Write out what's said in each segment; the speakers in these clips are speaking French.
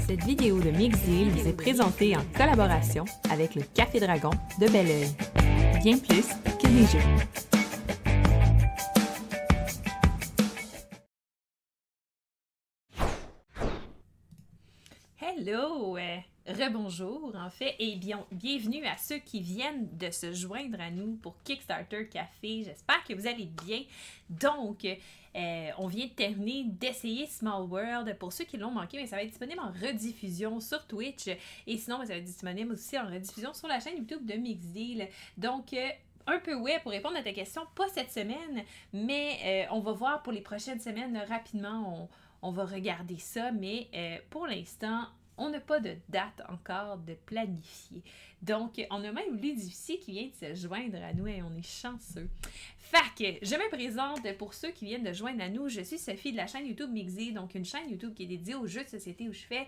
Cette vidéo de Mixdeal vous est présentée en collaboration avec le Café Dragon de Belleuil. Bien plus que des jeux. Hello! Rebonjour en fait et bienvenue à ceux qui viennent de se joindre à nous pour Kickstarter Café. J'espère que vous allez bien. Donc, on vient de terminer d'essayer Small World. Pour ceux qui l'ont manqué, mais ça va être disponible en rediffusion sur Twitch et sinon ça va être disponible aussi en rediffusion sur la chaîne YouTube de Mixdeal. Donc, un peu ouais pour répondre à ta question, pas cette semaine, mais on va voir pour les prochaines semaines rapidement. On va regarder ça, mais pour l'instant, on n'a pas de date encore de planifier. Donc, on a même Ludifici qui vient de se joindre à nous et on est chanceux. Fait que, je me présente pour ceux qui viennent de joindre à nous. Je suis Sophie de la chaîne YouTube Mixdeal, donc une chaîne YouTube qui est dédiée aux jeux de société où je fais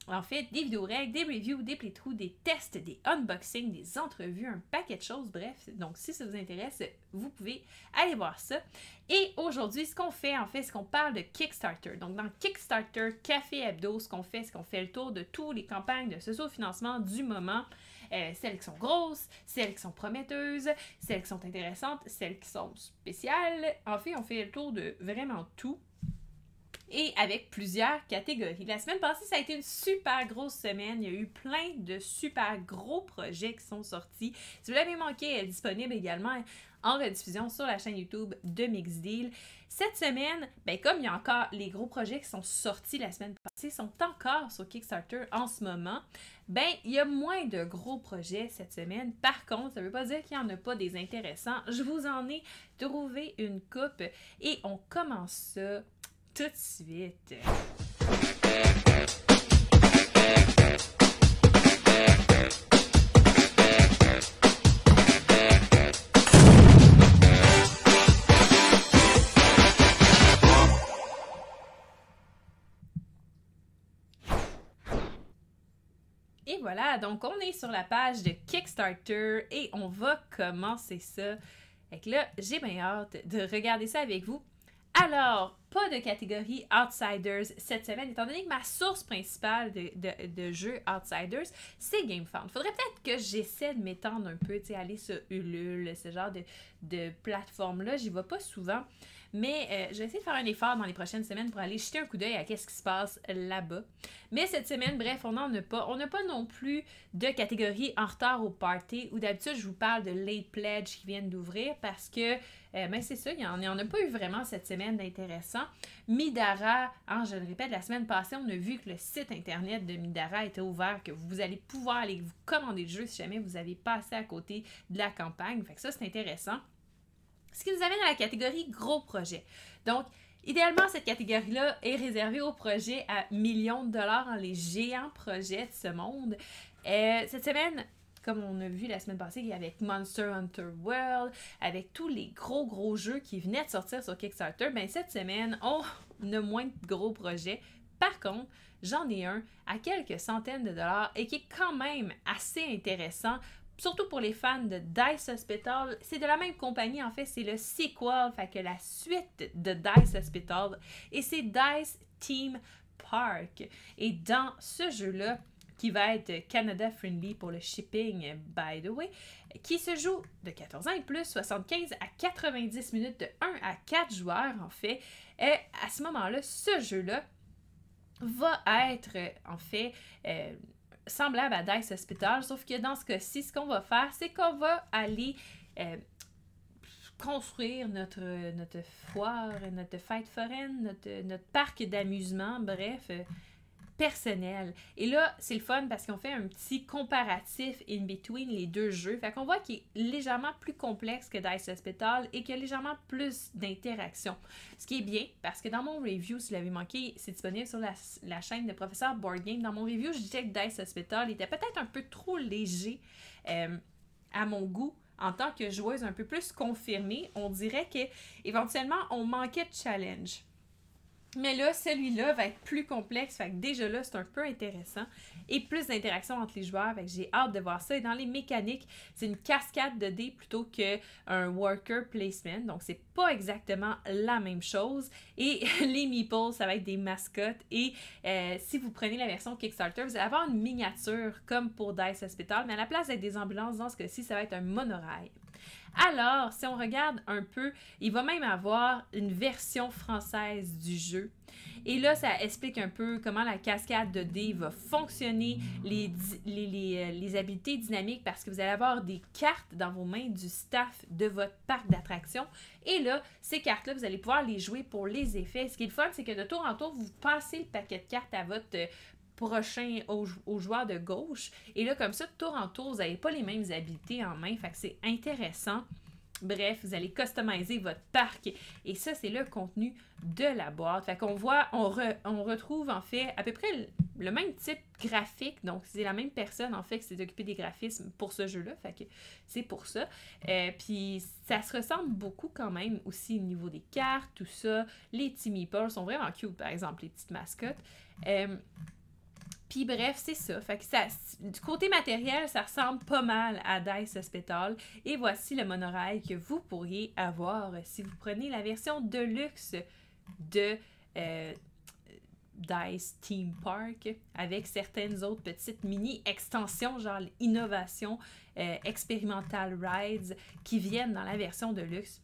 en fait des vidéos règles, des reviews, des playthroughs, des tests, des unboxings, des entrevues, un paquet de choses. Bref, donc si ça vous intéresse, vous pouvez aller voir ça. Et aujourd'hui, ce qu'on fait, en fait, c'est qu'on parle de Kickstarter. Donc, dans Kickstarter Café Hebdo, ce qu'on fait, c'est qu'on fait le tour de toutes les campagnes de socio-financement du moment. Celles qui sont grosses, celles qui sont prometteuses, celles qui sont intéressantes, celles qui sont spéciales. En fait, on fait le tour de vraiment tout. Et avec plusieurs catégories. La semaine passée, ça a été une super grosse semaine. Il y a eu plein de super gros projets qui sont sortis. Si vous l'avez manqué, elle est disponible également en rediffusion sur la chaîne YouTube de Mixdeal. Cette semaine, ben, comme il y a encore les gros projets qui sont sortis la semaine passée, sont encore sur Kickstarter en ce moment, ben, il y a moins de gros projets cette semaine. Par contre, ça ne veut pas dire qu'il n'y en a pas des intéressants. Je vous en ai trouvé une coupe et on commence ça tout de suite. Et voilà, donc on est sur la page de Kickstarter et on va commencer ça. Fait que là, j'ai bien hâte de regarder ça avec vous. Alors, pas de catégorie Outsiders cette semaine, étant donné que ma source principale de jeux Outsiders, c'est GameFound. Faudrait peut-être que j'essaie de m'étendre un peu, tu sais, aller sur Ulule, ce genre de plateforme-là. J'y vais pas souvent, mais je vais essayer de faire un effort dans les prochaines semaines pour aller jeter un coup d'œil à qu'est-ce qui se passe là-bas. Mais cette semaine, bref, on n'en a pas. On n'a pas non plus de catégorie en retard au party, où d'habitude, je vous parle de late pledge qui viennent d'ouvrir parce que ben c'est ça, il n'y en a pas eu vraiment cette semaine d'intéressant. Midara, je le répète, la semaine passée, on a vu que le site internet de Midara était ouvert, que vous allez pouvoir aller vous commander le jeu si jamais vous avez passé à côté de la campagne. Fait que ça, c'est intéressant. Ce qui nous amène à la catégorie gros projet. Donc, idéalement, cette catégorie-là est réservée aux projets à millions de dollars, les géants projets de ce monde. Cette semaine, comme on a vu la semaine passée, avec Monster Hunter World, avec tous les gros jeux qui venaient de sortir sur Kickstarter, ben cette semaine, on a moins de gros projets. Par contre, j'en ai un à quelques centaines de dollars et qui est quand même assez intéressant, surtout pour les fans de Dice Hospital. C'est de la même compagnie, en fait, c'est le sequel, fait que la suite de Dice Hospital, et c'est Dice Theme Park. Et dans ce jeu-là, qui va être Canada Friendly pour le shipping, by the way, qui se joue de 14 ans et plus, 75 à 90 minutes de 1 à 4 joueurs, en fait. À ce moment-là, ce jeu-là va être, en fait, semblable à Dice Hospital, sauf que dans ce cas-ci, ce qu'on va faire, c'est qu'on va aller construire notre foire, notre fête foraine, notre parc d'amusement, bref, personnel. Et là, c'est le fun parce qu'on fait un petit comparatif in between les deux jeux. Fait qu'on voit qu'il est légèrement plus complexe que Dice Hospital et qu'il y a légèrement plus d'interaction. Ce qui est bien parce que dans mon review, si vous l'avez manqué, c'est disponible sur la chaîne de Professeur Board Game. Dans mon review, je disais que Dice Hospital était peut-être un peu trop léger à mon goût. En tant que joueuse un peu plus confirmée, on dirait qu'éventuellement, on manquait de challenge. Mais là, celui-là va être plus complexe, fait que déjà là, c'est un peu intéressant. Et plus d'interaction entre les joueurs, fait que j'ai hâte de voir ça. Et dans les mécaniques, c'est une cascade de dés plutôt qu'un worker placement. Donc, c'est pas exactement la même chose. Et les meeples, ça va être des mascottes. Et si vous prenez la version Kickstarter, vous allez avoir une miniature comme pour Dice Hospital, mais à la place d'être des ambulances, dans ce cas-ci, ça va être un monorail. Alors, si on regarde un peu, il va même avoir une version française du jeu. Et là, ça explique un peu comment la cascade de dés va fonctionner, les habiletés dynamiques, parce que vous allez avoir des cartes dans vos mains du staff de votre parc d'attractions. Et là, ces cartes-là, vous allez pouvoir les jouer pour les effets. Ce qui est le fun, c'est que de tour en tour, vous passez le paquet de cartes à votre prochain au joueur de gauche. Et là, comme ça, de tour en tour, vous n'avez pas les mêmes habiletés en main. Fait que c'est intéressant. Bref, vous allez customiser votre parc. Et ça, c'est le contenu de la boîte. Fait qu'on voit, on retrouve en fait à peu près le même type graphique. Donc, c'est la même personne en fait qui s'est occupée des graphismes pour ce jeu-là. Fait que c'est pour ça. Puis, ça se ressemble beaucoup quand même aussi au niveau des cartes, tout ça. Les petits meeples sont vraiment cute, par exemple, les petites mascottes. Puis bref, c'est ça. Fait que ça, du côté matériel, ça ressemble pas mal à Dice Hospital. Et voici le monorail que vous pourriez avoir si vous prenez la version Deluxe de Dice Theme Park avec certaines autres petites mini-extensions, genre l'innovation Experimental Rides qui viennent dans la version Deluxe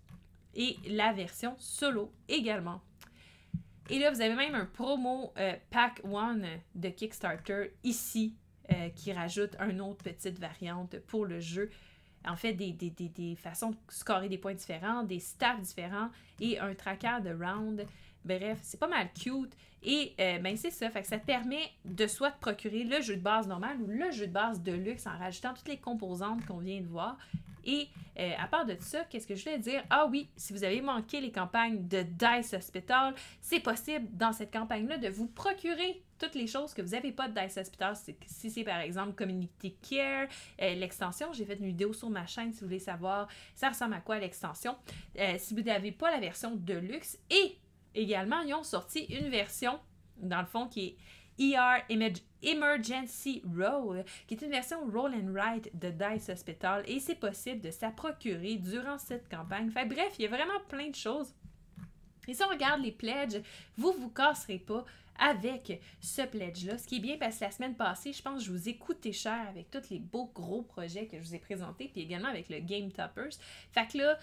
et la version solo également. Et là, vous avez même un promo Pack One de Kickstarter ici qui rajoute une autre petite variante pour le jeu. En fait, des façons de scorer des points différents, des staffs différents et un tracker de round. Bref, c'est pas mal cute. Et ben c'est ça, fait que ça te permet de soit de procurer le jeu de base normal ou le jeu de base de luxe en rajoutant toutes les composantes qu'on vient de voir. Et à part de ça, qu'est-ce que je voulais dire? Ah oui, si vous avez manqué les campagnes de Dice Hospital, c'est possible dans cette campagne-là de vous procurer toutes les choses que vous n'avez pas de Dice Hospital. Si c'est par exemple Community Care, l'extension, j'ai fait une vidéo sur ma chaîne si vous voulez savoir ça ressemble à quoi l'extension. Si vous n'avez pas la version de luxe et également, ils ont sorti une version, dans le fond, qui est ER Emergency Roll, qui est une version Roll and Write de Dice Hospital et c'est possible de s'en procurer durant cette campagne. Fait bref, il y a vraiment plein de choses. Et si on regarde les pledges, vous ne vous casserez pas avec ce pledge-là. Ce qui est bien parce que la semaine passée, je pense que je vous ai coûté cher avec tous les beaux gros projets que je vous ai présentés, puis également avec le Game Toppers. Fait que là,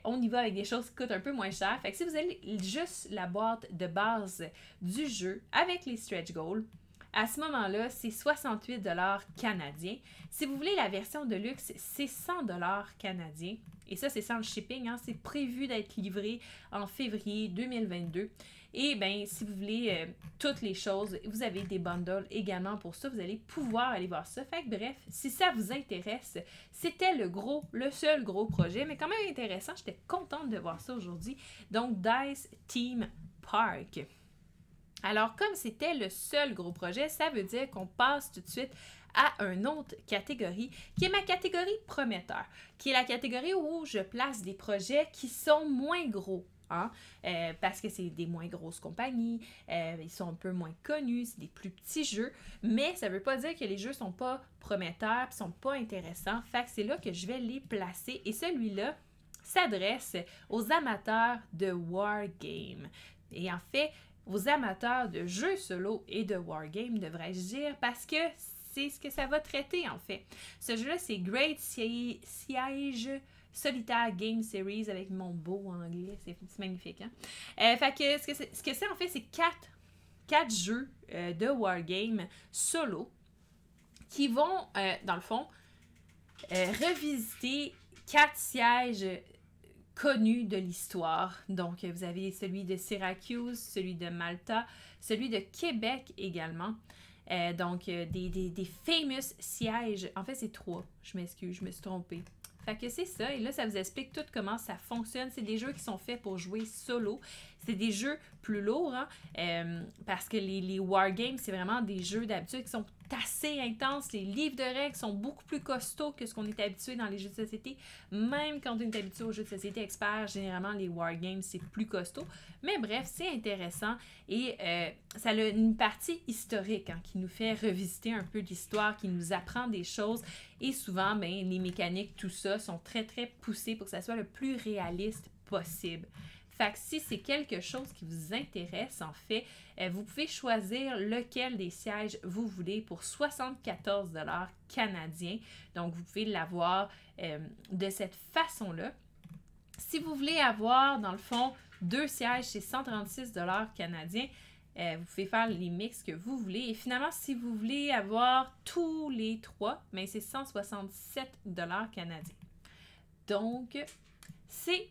on y va avec des choses qui coûtent un peu moins cher. Fait que si vous avez juste la boîte de base du jeu avec les stretch goals, à ce moment-là, c'est 68 $ canadiens. Si vous voulez la version de luxe, c'est 100 $ canadiens. Et ça, c'est sans le shipping. Hein? C'est prévu d'être livré en février 2022. Et bien, si vous voulez toutes les choses, vous avez des bundles également pour ça. Vous allez pouvoir aller voir ça. Fait que bref, si ça vous intéresse, c'était le seul gros projet, mais quand même intéressant. J'étais contente de voir ça aujourd'hui. Donc, Dice Theme Park. Alors, comme c'était le seul gros projet, ça veut dire qu'on passe tout de suite à une autre catégorie, qui est ma catégorie prometteur, qui est la catégorie où je place des projets qui sont moins gros. Hein? Parce que c'est des moins grosses compagnies, ils sont un peu moins connus, c'est des plus petits jeux, mais ça ne veut pas dire que les jeux ne sont pas prometteurs, ne sont pas intéressants, fait que c'est là que je vais les placer, et celui-là s'adresse aux amateurs de Wargame. Et en fait, aux amateurs de jeux solo et de Wargame, devrais-je dire, parce que c'est ce que ça va traiter en fait. Ce jeu-là, c'est Great Siege Solitaire Game Series avec mon beau anglais, c'est magnifique. Hein? Fait que ce que c'est en fait, c'est 4 jeux de Wargame solo qui vont, dans le fond, revisiter 4 sièges connus de l'histoire. Donc, vous avez celui de Syracuse, celui de Malta, celui de Québec également. Donc, des famous sièges. En fait, c'est 3. Je m'excuse, je me suis trompée. Fait que c'est ça. Et là, ça vous explique tout comment ça fonctionne. C'est des jeux qui sont faits pour jouer solo. c'est des jeux plus lourds, hein, parce que les wargames, c'est vraiment des jeux d'habitude qui sont assez intenses. Les livres de règles sont beaucoup plus costauds que ce qu'on est habitué dans les jeux de société. Même quand on est habitué aux jeux de société experts, généralement, les wargames, c'est plus costaud. Mais bref, c'est intéressant et ça a une partie historique hein, qui nous fait revisiter un peu l'histoire, qui nous apprend des choses. Et souvent, ben, les mécaniques, tout ça, sont très, très poussées pour que ça soit le plus réaliste possible. Fait que si c'est quelque chose qui vous intéresse, en fait, vous pouvez choisir lequel des sièges vous voulez pour 74 $ canadiens. Donc, vous pouvez l'avoir de cette façon-là. Si vous voulez avoir, dans le fond, 2 sièges, c'est 136 $ canadiens. Vous pouvez faire les mix que vous voulez. Et finalement, si vous voulez avoir tous les 3, ben c'est 167 $ canadiens. Donc, c'est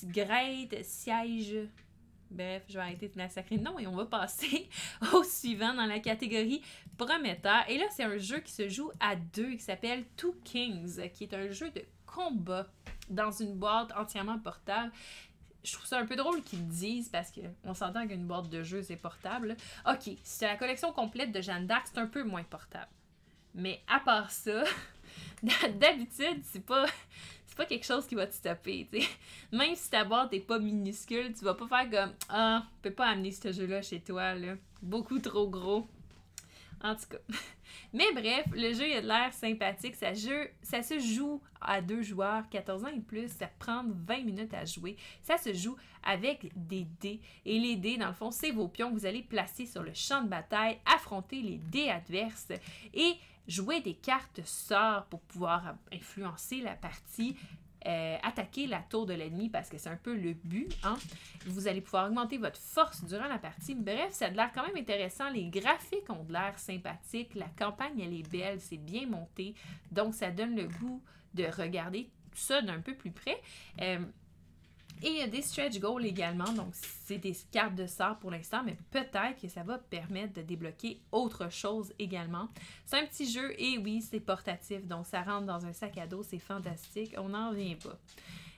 Great Siège. Bref, je vais arrêter de massacrer le nom et on va passer au suivant dans la catégorie prometteur. Et là, c'est un jeu qui se joue à 2 qui s'appelle Two Kings, qui est un jeu de combat dans une boîte entièrement portable. Je trouve ça un peu drôle qu'ils le disent parce qu'on s'entend qu'une boîte de jeu, c'est portable. Ok, si c'est la collection complète de Jeanne d'Arc, c'est un peu moins portable. Mais à part ça, d'habitude, c'est pas quelque chose qui va te stopper, tu sais. Même si ta boîte n'est pas minuscule, tu vas pas faire comme « Ah, tu peux pas amener ce jeu-là chez toi, là. Beaucoup trop gros. » En tout cas. Mais bref, le jeu il a de l'air sympathique. Ça se joue à 2 joueurs, 14 ans et plus. Ça prend 20 minutes à jouer. Ça se joue avec des dés. Et les dés, dans le fond, c'est vos pions que vous allez placer sur le champ de bataille, affronter les dés adverses et jouer des cartes sorts pour pouvoir influencer la partie. Attaquer la tour de l'ennemi parce que c'est un peu le but. Hein? Vous allez pouvoir augmenter votre force durant la partie. Bref, ça a de l'air quand même intéressant. Les graphiques ont de l'air sympathiques. La campagne, elle est belle. C'est bien monté. Donc, ça donne le goût de regarder tout ça d'un peu plus près. Et il y a des stretch goals également, donc c'est des cartes de sort pour l'instant, mais peut-être que ça va permettre de débloquer autre chose également. C'est un petit jeu et oui, c'est portatif, donc ça rentre dans un sac à dos, c'est fantastique, on n'en revient pas.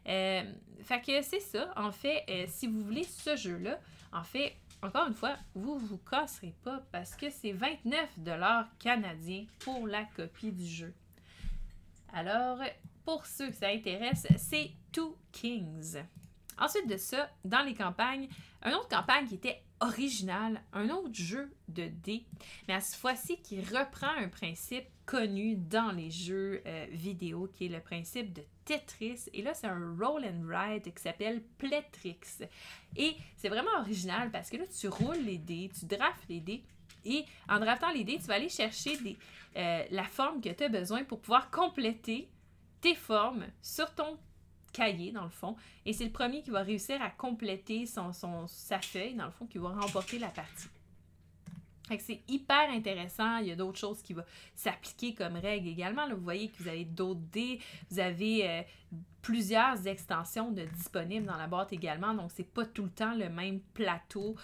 Fait que c'est ça, en fait, si vous voulez ce jeu-là, en fait, encore une fois, vous vous casserez pas parce que c'est 29 $ canadiens pour la copie du jeu. Alors, pour ceux que ça intéresse, c'est Two Kings. Ensuite de ça, dans les campagnes, une autre campagne qui était originale, un autre jeu de dés, mais à cette fois-ci qui reprend un principe connu dans les jeux vidéo, qui est le principe de Tetris. Et là, c'est un roll and ride qui s'appelle Playtrix. Et c'est vraiment original parce que là, tu roules les dés, tu draftes les dés, et en draftant les dés, tu vas aller chercher la forme que tu as besoin pour pouvoir compléter tes formes sur ton cahier, dans le fond. Et c'est le premier qui va réussir à compléter sa feuille, dans le fond, qui va remporter la partie. Fait que c'est hyper intéressant. Il y a d'autres choses qui vont s'appliquer comme règle également. Là, vous voyez que vous avez d'autres dés. Vous avez plusieurs extensions disponibles dans la boîte également. Donc, c'est pas tout le temps le même plateau.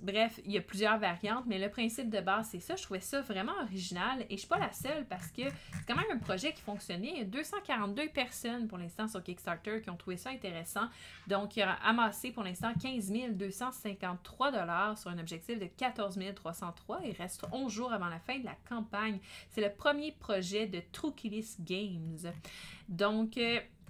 Bref, il y a plusieurs variantes, mais le principe de base, c'est ça. Je trouvais ça vraiment original et je suis pas la seule parce que c'est quand même un projet qui fonctionnait. Il y a 242 personnes pour l'instant sur Kickstarter qui ont trouvé ça intéressant. Donc, il a amassé pour l'instant 15 253 $ sur un objectif de 14 303. Il reste 11 jours avant la fin de la campagne. C'est le premier projet de Trookilis Games. Donc,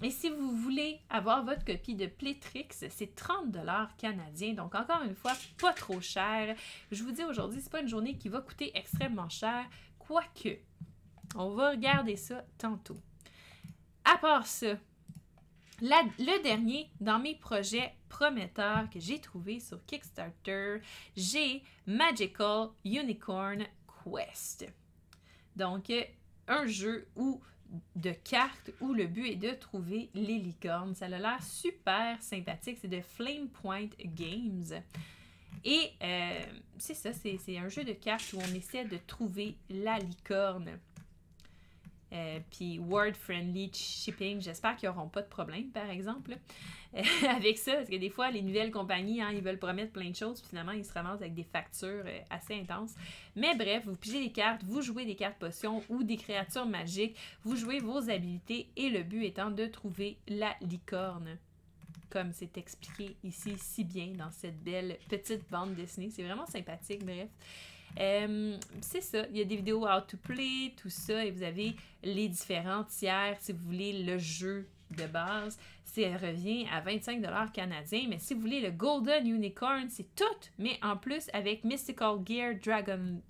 et si vous voulez avoir votre copie de Playtrix, c'est 30 $ canadiens. Donc, encore une fois, pas trop cher. Je vous dis aujourd'hui, c'est pas une journée qui va coûter extrêmement cher. Quoique, on va regarder ça tantôt. À part ça, le dernier dans mes projets prometteurs que j'ai trouvé sur Kickstarter, j'ai Magical Unicorn Quest. Donc, un jeu de cartes où le but est de trouver les licornes. Ça a l'air super sympathique. C'est de Flame Point Games. Et c'est ça, c'est un jeu de cartes où on essaie de trouver la licorne. Puis word-friendly shipping, j'espère qu'ils n'auront pas de problème, par exemple, avec ça, parce que des fois, les nouvelles compagnies, hein, ils veulent promettre plein de choses, puis finalement, ils se ramassent avec des factures assez intenses. Mais bref, vous pigez des cartes, vous jouez des cartes potions ou des créatures magiques, vous jouez vos habilités, et le but étant de trouver la licorne. comme c'est expliqué ici si bien dans cette belle petite bande dessinée. C'est vraiment sympathique, bref. C'est ça, il y a des vidéos how to play, tout ça, et vous avez les différents tiers si vous voulez le jeu de base. Ça revient à 25$ canadiens, mais si vous voulez le Golden Unicorn, c'est tout, mais en plus avec Mystical Gear Dragon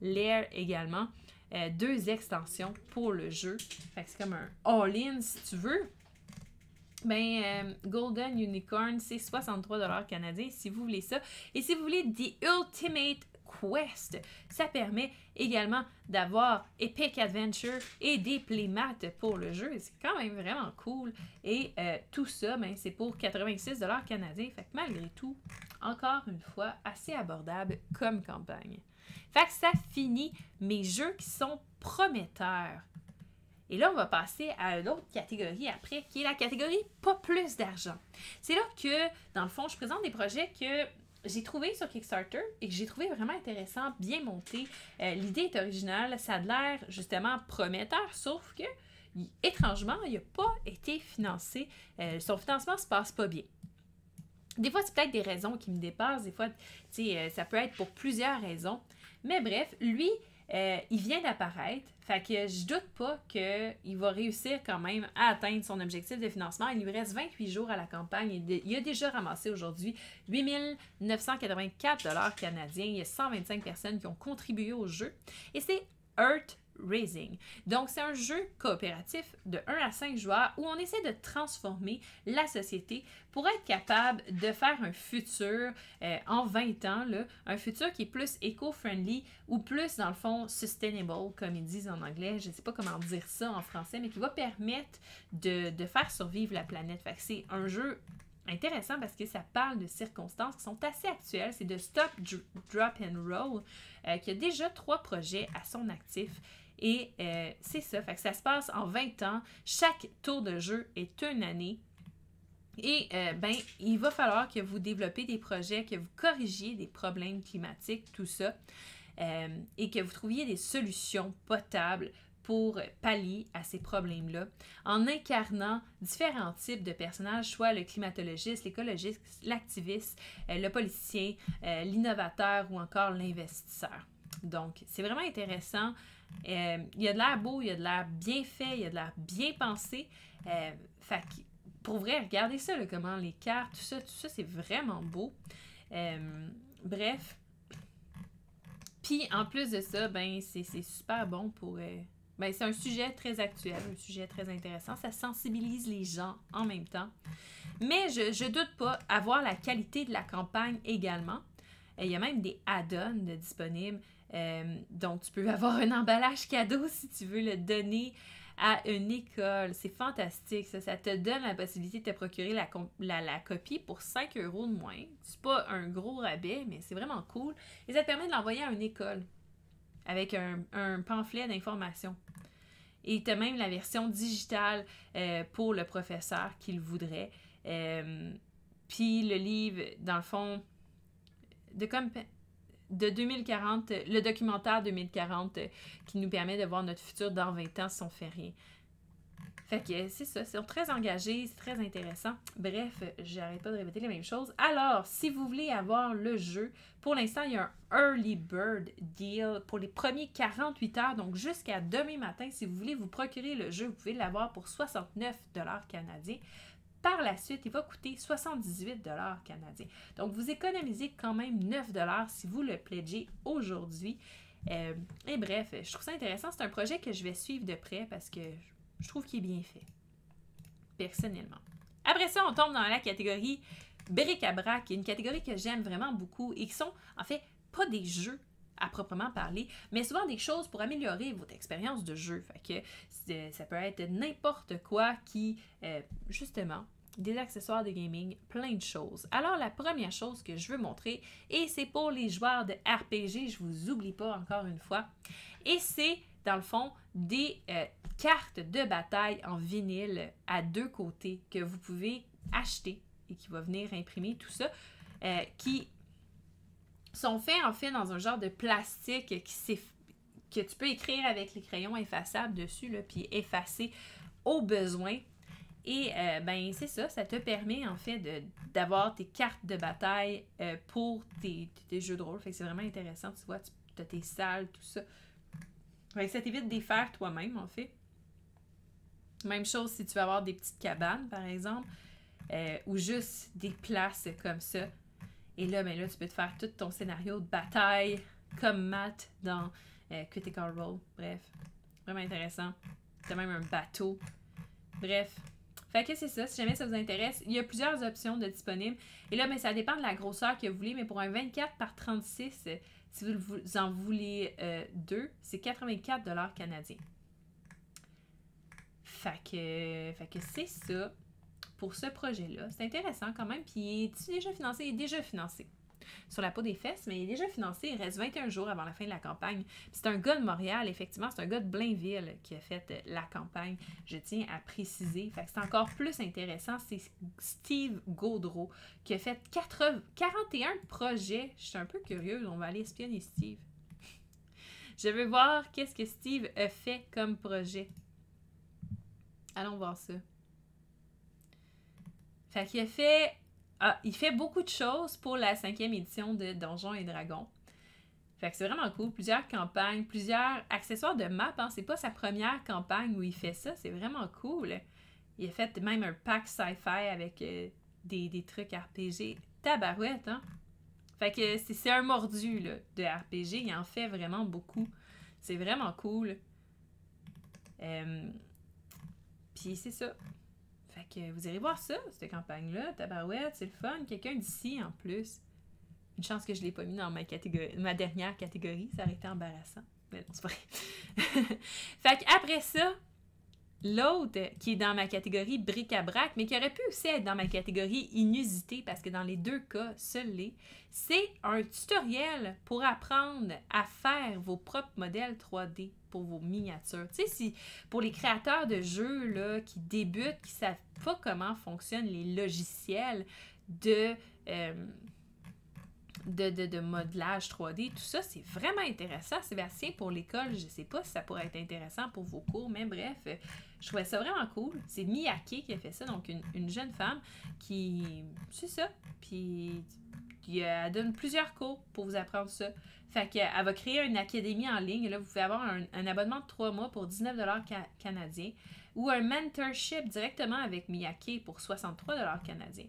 Lair également. 2 extensions pour le jeu. Fait que c'est comme un all-in si tu veux. Golden Unicorn, c'est 63$ canadiens si vous voulez ça. Et si vous voulez The Ultimate Quest, ça permet également d'avoir Epic Adventure et des playmats pour le jeu. C'est quand même vraiment cool. Et tout ça, c'est pour 86$ canadiens. Fait que malgré tout, encore une fois, assez abordable comme campagne. Fait que ça finit mes jeux qui sont prometteurs. Et là, on va passer à une autre catégorie après, qui est la catégorie pas plus d'argent. C'est là que, dans le fond, je présente des projets que j'ai trouvés sur Kickstarter et que j'ai trouvé vraiment intéressant, bien monté. L'idée est originale, ça a l'air justement prometteur, sauf que, étrangement, il n'a pas été financé. Son financement se passe pas bien. Des fois, c'est peut-être des raisons qui me dépassent. Des fois, ça peut être pour plusieurs raisons. Mais bref, lui, il vient d'apparaître. Fait que je doute pas qu'il va réussir quand même à atteindre son objectif de financement. Il lui reste 28 jours à la campagne. Il a déjà ramassé aujourd'hui 8 984$ canadiens. Il y a 125 personnes qui ont contribué au jeu. Et c'est Earth Raising. Donc, c'est un jeu coopératif de 1 à 5 joueurs où on essaie de transformer la société pour être capable de faire un futur en 20 ans, là, un futur qui est plus éco-friendly ou plus, dans le fond, sustainable, comme ils disent en anglais. Je ne sais pas comment dire ça en français, mais qui va permettre de faire survivre la planète. Fait que c'est un jeu intéressant parce que ça parle de circonstances qui sont assez actuelles. C'est de Stop, Drop and Roll qui a déjà 3 projets à son actif. Et c'est ça, fait que ça se passe en 20 ans. Chaque tour de jeu est une année. Et il va falloir que vous développez des projets, que vous corrigiez des problèmes climatiques, tout ça, et que vous trouviez des solutions potables pour pallier à ces problèmes-là, en incarnant différents types de personnages, soit le climatologiste, l'écologiste, l'activiste, le politicien, l'innovateur ou encore l'investisseur. Donc, c'est vraiment intéressant. Il y a de l'air beau, il y a de l'air bien fait, il y a de l'air bien pensé. Fait que, pour vrai, regardez ça, là, comment les cartes, tout ça, c'est vraiment beau. Bref. Puis, en plus de ça, c'est super bon pour... c'est un sujet très actuel, un sujet très intéressant. Ça sensibilise les gens en même temps. Mais je doute pas avoir la qualité de la campagne également. Il y a même des add-ons disponibles. Donc, tu peux avoir un emballage cadeau si tu veux le donner à une école. C'est fantastique, ça. Ça te donne la possibilité de te procurer la copie pour 5 € de moins. C'est pas un gros rabais, mais c'est vraiment cool. Et ça te permet de l'envoyer à une école avec un pamphlet d'information. Et tu as même la version digitale pour le professeur qui le voudrait. Puis le livre, dans le fond, de 2040, le documentaire 2040 qui nous permet de voir notre futur dans 20 ans si on fait rien. Fait que c'est ça, c'est très engagé, c'est très intéressant. Bref, j'arrête pas de répéter les mêmes choses. Alors, si vous voulez avoir le jeu, pour l'instant, il y a un Early Bird Deal pour les premiers 48 heures, donc jusqu'à demain matin. Si vous voulez vous procurer le jeu, vous pouvez l'avoir pour 69$ canadiens. Par la suite, il va coûter 78$ canadiens. Donc, vous économisez quand même 9$ si vous le pledgez aujourd'hui. Et bref, je trouve ça intéressant. C'est un projet que je vais suivre de près parce que je trouve qu'il est bien fait, personnellement. Après ça, on tombe dans la catégorie bric-à-brac, qui est une catégorie que j'aime vraiment beaucoup et qui sont, en fait, pas des jeux à proprement parler, mais souvent des choses pour améliorer votre expérience de jeu. Fait que ça peut être n'importe quoi qui, justement, des accessoires de gaming, plein de choses. Alors, la première chose que je veux montrer, et c'est pour les joueurs de RPG, je vous oublie pas encore une fois, et c'est, dans le fond, des cartes de bataille en vinyle à 2 côtés que vous pouvez acheter et qui va venir imprimer tout ça, qui sont faits en fait dans un genre de plastique que tu peux écrire avec les crayons effaçables dessus, là, puis effacer au besoin. Et ben c'est ça, ça te permet en fait d'avoir tes cartes de bataille pour tes jeux de rôle. Fait que c'est vraiment intéressant, tu vois, tu as tes salles, tout ça. Fait que ça t'évite de les faire toi-même en fait. Même chose si tu veux avoir des petites cabanes par exemple, ou juste des places comme ça. Et là, ben là, tu peux te faire tout ton scénario de bataille comme Matt dans Critical Role. Bref, vraiment intéressant. T'as même un bateau. Bref. Fait que c'est ça, si jamais ça vous intéresse, il y a plusieurs options de disponibles. Et là, ben, ça dépend de la grosseur que vous voulez, mais pour un 24 par 36, si vous en voulez deux, c'est 84$ canadiens. Fait que c'est ça pour ce projet-là. C'est intéressant quand même. Puis, est-tu déjà financé? Il est déjà financé. Sur la peau des fesses, mais il est déjà financé. Il reste 21 jours avant la fin de la campagne. C'est un gars de Montréal, effectivement. C'est un gars de Blainville qui a fait la campagne. Je tiens à préciser. Fait que c'est encore plus intéressant. C'est Steve Gaudreau qui a fait 41 projets. Je suis un peu curieuse. On va aller espionner Steve. Je veux voir qu'est-ce que Steve a fait comme projet. Allons voir ça. Fait qu'il a fait... il fait beaucoup de choses pour la 5e édition de Donjons et Dragons. Fait que c'est vraiment cool. Plusieurs campagnes, plusieurs accessoires de map. Hein. C'est pas sa première campagne où il fait ça. C'est vraiment cool. Il a fait même un pack sci-fi avec des trucs RPG. Tabarouette, hein? Fait que c'est un mordu là, de RPG. Il en fait vraiment beaucoup. C'est vraiment cool. Puis c'est ça. Fait que vous irez voir ça, cette campagne-là. Tabarouette, c'est le fun. Quelqu'un d'ici, en plus. Une chance que je ne l'ai pas mis dans ma dernière catégorie. Ça aurait été embarrassant. Mais c'est vrai. Fait qu'après ça, l'autre qui est dans ma catégorie bric-à-brac, mais qui aurait pu aussi être dans ma catégorie inusité, parce que dans les deux cas, c'est un tutoriel pour apprendre à faire vos propres modèles 3D pour vos miniatures. Tu sais, si pour les créateurs de jeux là, qui débutent, qui ne savent pas comment fonctionnent les logiciels de modelage 3D, tout ça, c'est vraiment intéressant. Sébastien, pour l'école, je ne sais pas si ça pourrait être intéressant pour vos cours, mais bref, je trouvais ça vraiment cool. C'est Miyake qui a fait ça, donc une jeune femme qui... C'est ça. Puis elle donne plusieurs cours pour vous apprendre ça. Fait qu'elle va créer une académie en ligne. Là, vous pouvez avoir un abonnement de 3 mois pour 19$ canadiens ou un mentorship directement avec Miyake pour 63$ canadiens.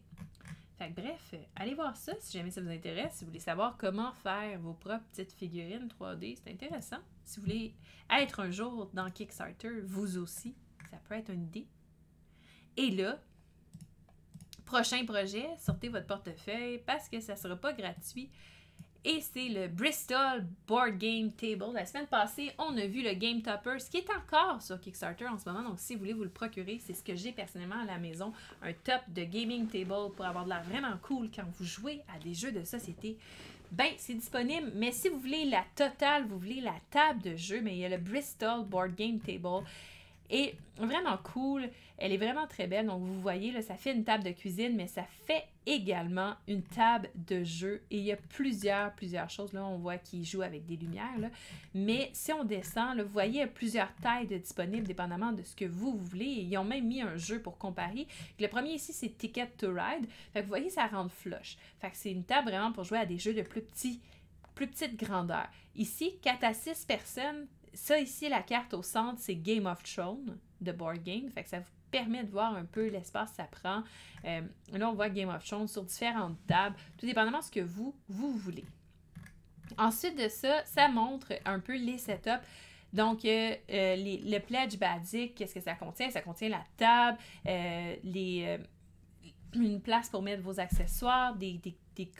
Fait que bref, allez voir ça si jamais ça vous intéresse. Si vous voulez savoir comment faire vos propres petites figurines 3D, c'est intéressant. Si vous voulez être un jour dans Kickstarter, vous aussi, ça peut être une idée. Et là, prochain projet, sortez votre portefeuille parce que ça ne sera pas gratuit. Et c'est le Bristol Board Game Table. La semaine passée, on a vu le Game Topper, ce qui est encore sur Kickstarter en ce moment. Donc, si vous voulez vous le procurer, c'est ce que j'ai personnellement à la maison. Un top de gaming table pour avoir de l'air vraiment cool quand vous jouez à des jeux de société. Ben, c'est disponible. Mais si vous voulez la totale, vous voulez la table de jeu, mais il y a le Bristol Board Game Table. Et vraiment cool. Elle est vraiment très belle. Donc, vous voyez, là, ça fait une table de cuisine, mais ça fait également une table de jeu. Et il y a plusieurs choses. Là, on voit qu'il joue avec des lumières. Là. Mais si on descend, là, vous voyez, il y a plusieurs tailles disponibles, dépendamment de ce que vous voulez. Et ils ont même mis un jeu pour comparer. Le premier ici, c'est Ticket to Ride. Fait que vous voyez, ça rentre flush. Fait que c'est une table vraiment pour jouer à des jeux de plus petite grandeur. Ici, 4 à 6 personnes. Ça ici, la carte au centre, c'est Game of Thrones de Board Game. Fait que ça vous permet de voir un peu l'espace que ça prend. Là, on voit Game of Thrones sur différentes tables, tout dépendamment de ce que vous voulez. Ensuite de ça, ça montre un peu les setups. Donc, le Pledge Basic, qu'est-ce que ça contient? Ça contient la table, une place pour mettre vos accessoires, des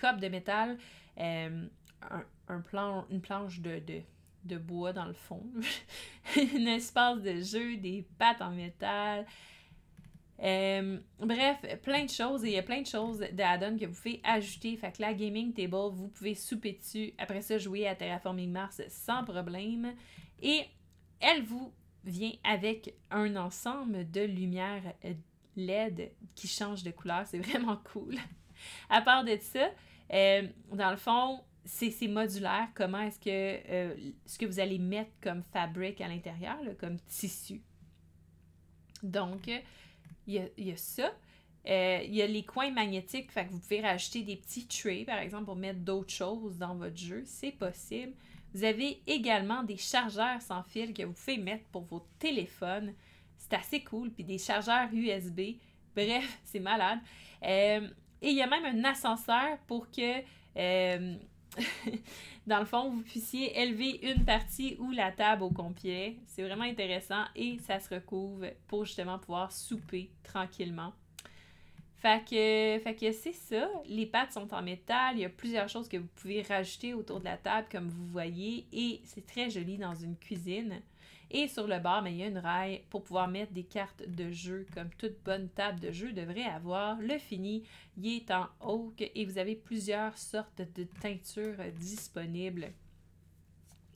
copes de métal, une planche de bois dans le fond, un espace de jeu, des pattes en métal, bref, plein de choses, et il y a plein de choses d'add-on que vous pouvez ajouter. Fait que la Gaming Table, vous pouvez souper dessus, après ça jouer à Terraforming Mars sans problème, et elle vous vient avec un ensemble de lumières LED qui change de couleur, c'est vraiment cool. À part de ça, dans le fond, c'est modulaire. Comment est-ce que ce que vous allez mettre comme fabrique à l'intérieur, là, comme tissu. Donc, il y a ça. Il y a les coins magnétiques, fait que vous pouvez rajouter des petits trays, par exemple, pour mettre d'autres choses dans votre jeu. C'est possible. Vous avez également des chargeurs sans fil que vous pouvez mettre pour vos téléphones. C'est assez cool. Puis des chargeurs USB. Bref, c'est malade. Et il y a même un ascenseur pour que, dans le fond, vous puissiez élever une partie ou la table au complet. C'est vraiment intéressant et ça se recouvre pour justement pouvoir souper tranquillement. Fait que c'est ça. Les pattes sont en métal. Il y a plusieurs choses que vous pouvez rajouter autour de la table, comme vous voyez. Et c'est très joli dans une cuisine. Et sur le bord, il y a une raille pour pouvoir mettre des cartes de jeu, comme toute bonne table de jeu devrait avoir. Le fini, il est en oak et vous avez plusieurs sortes de teintures disponibles.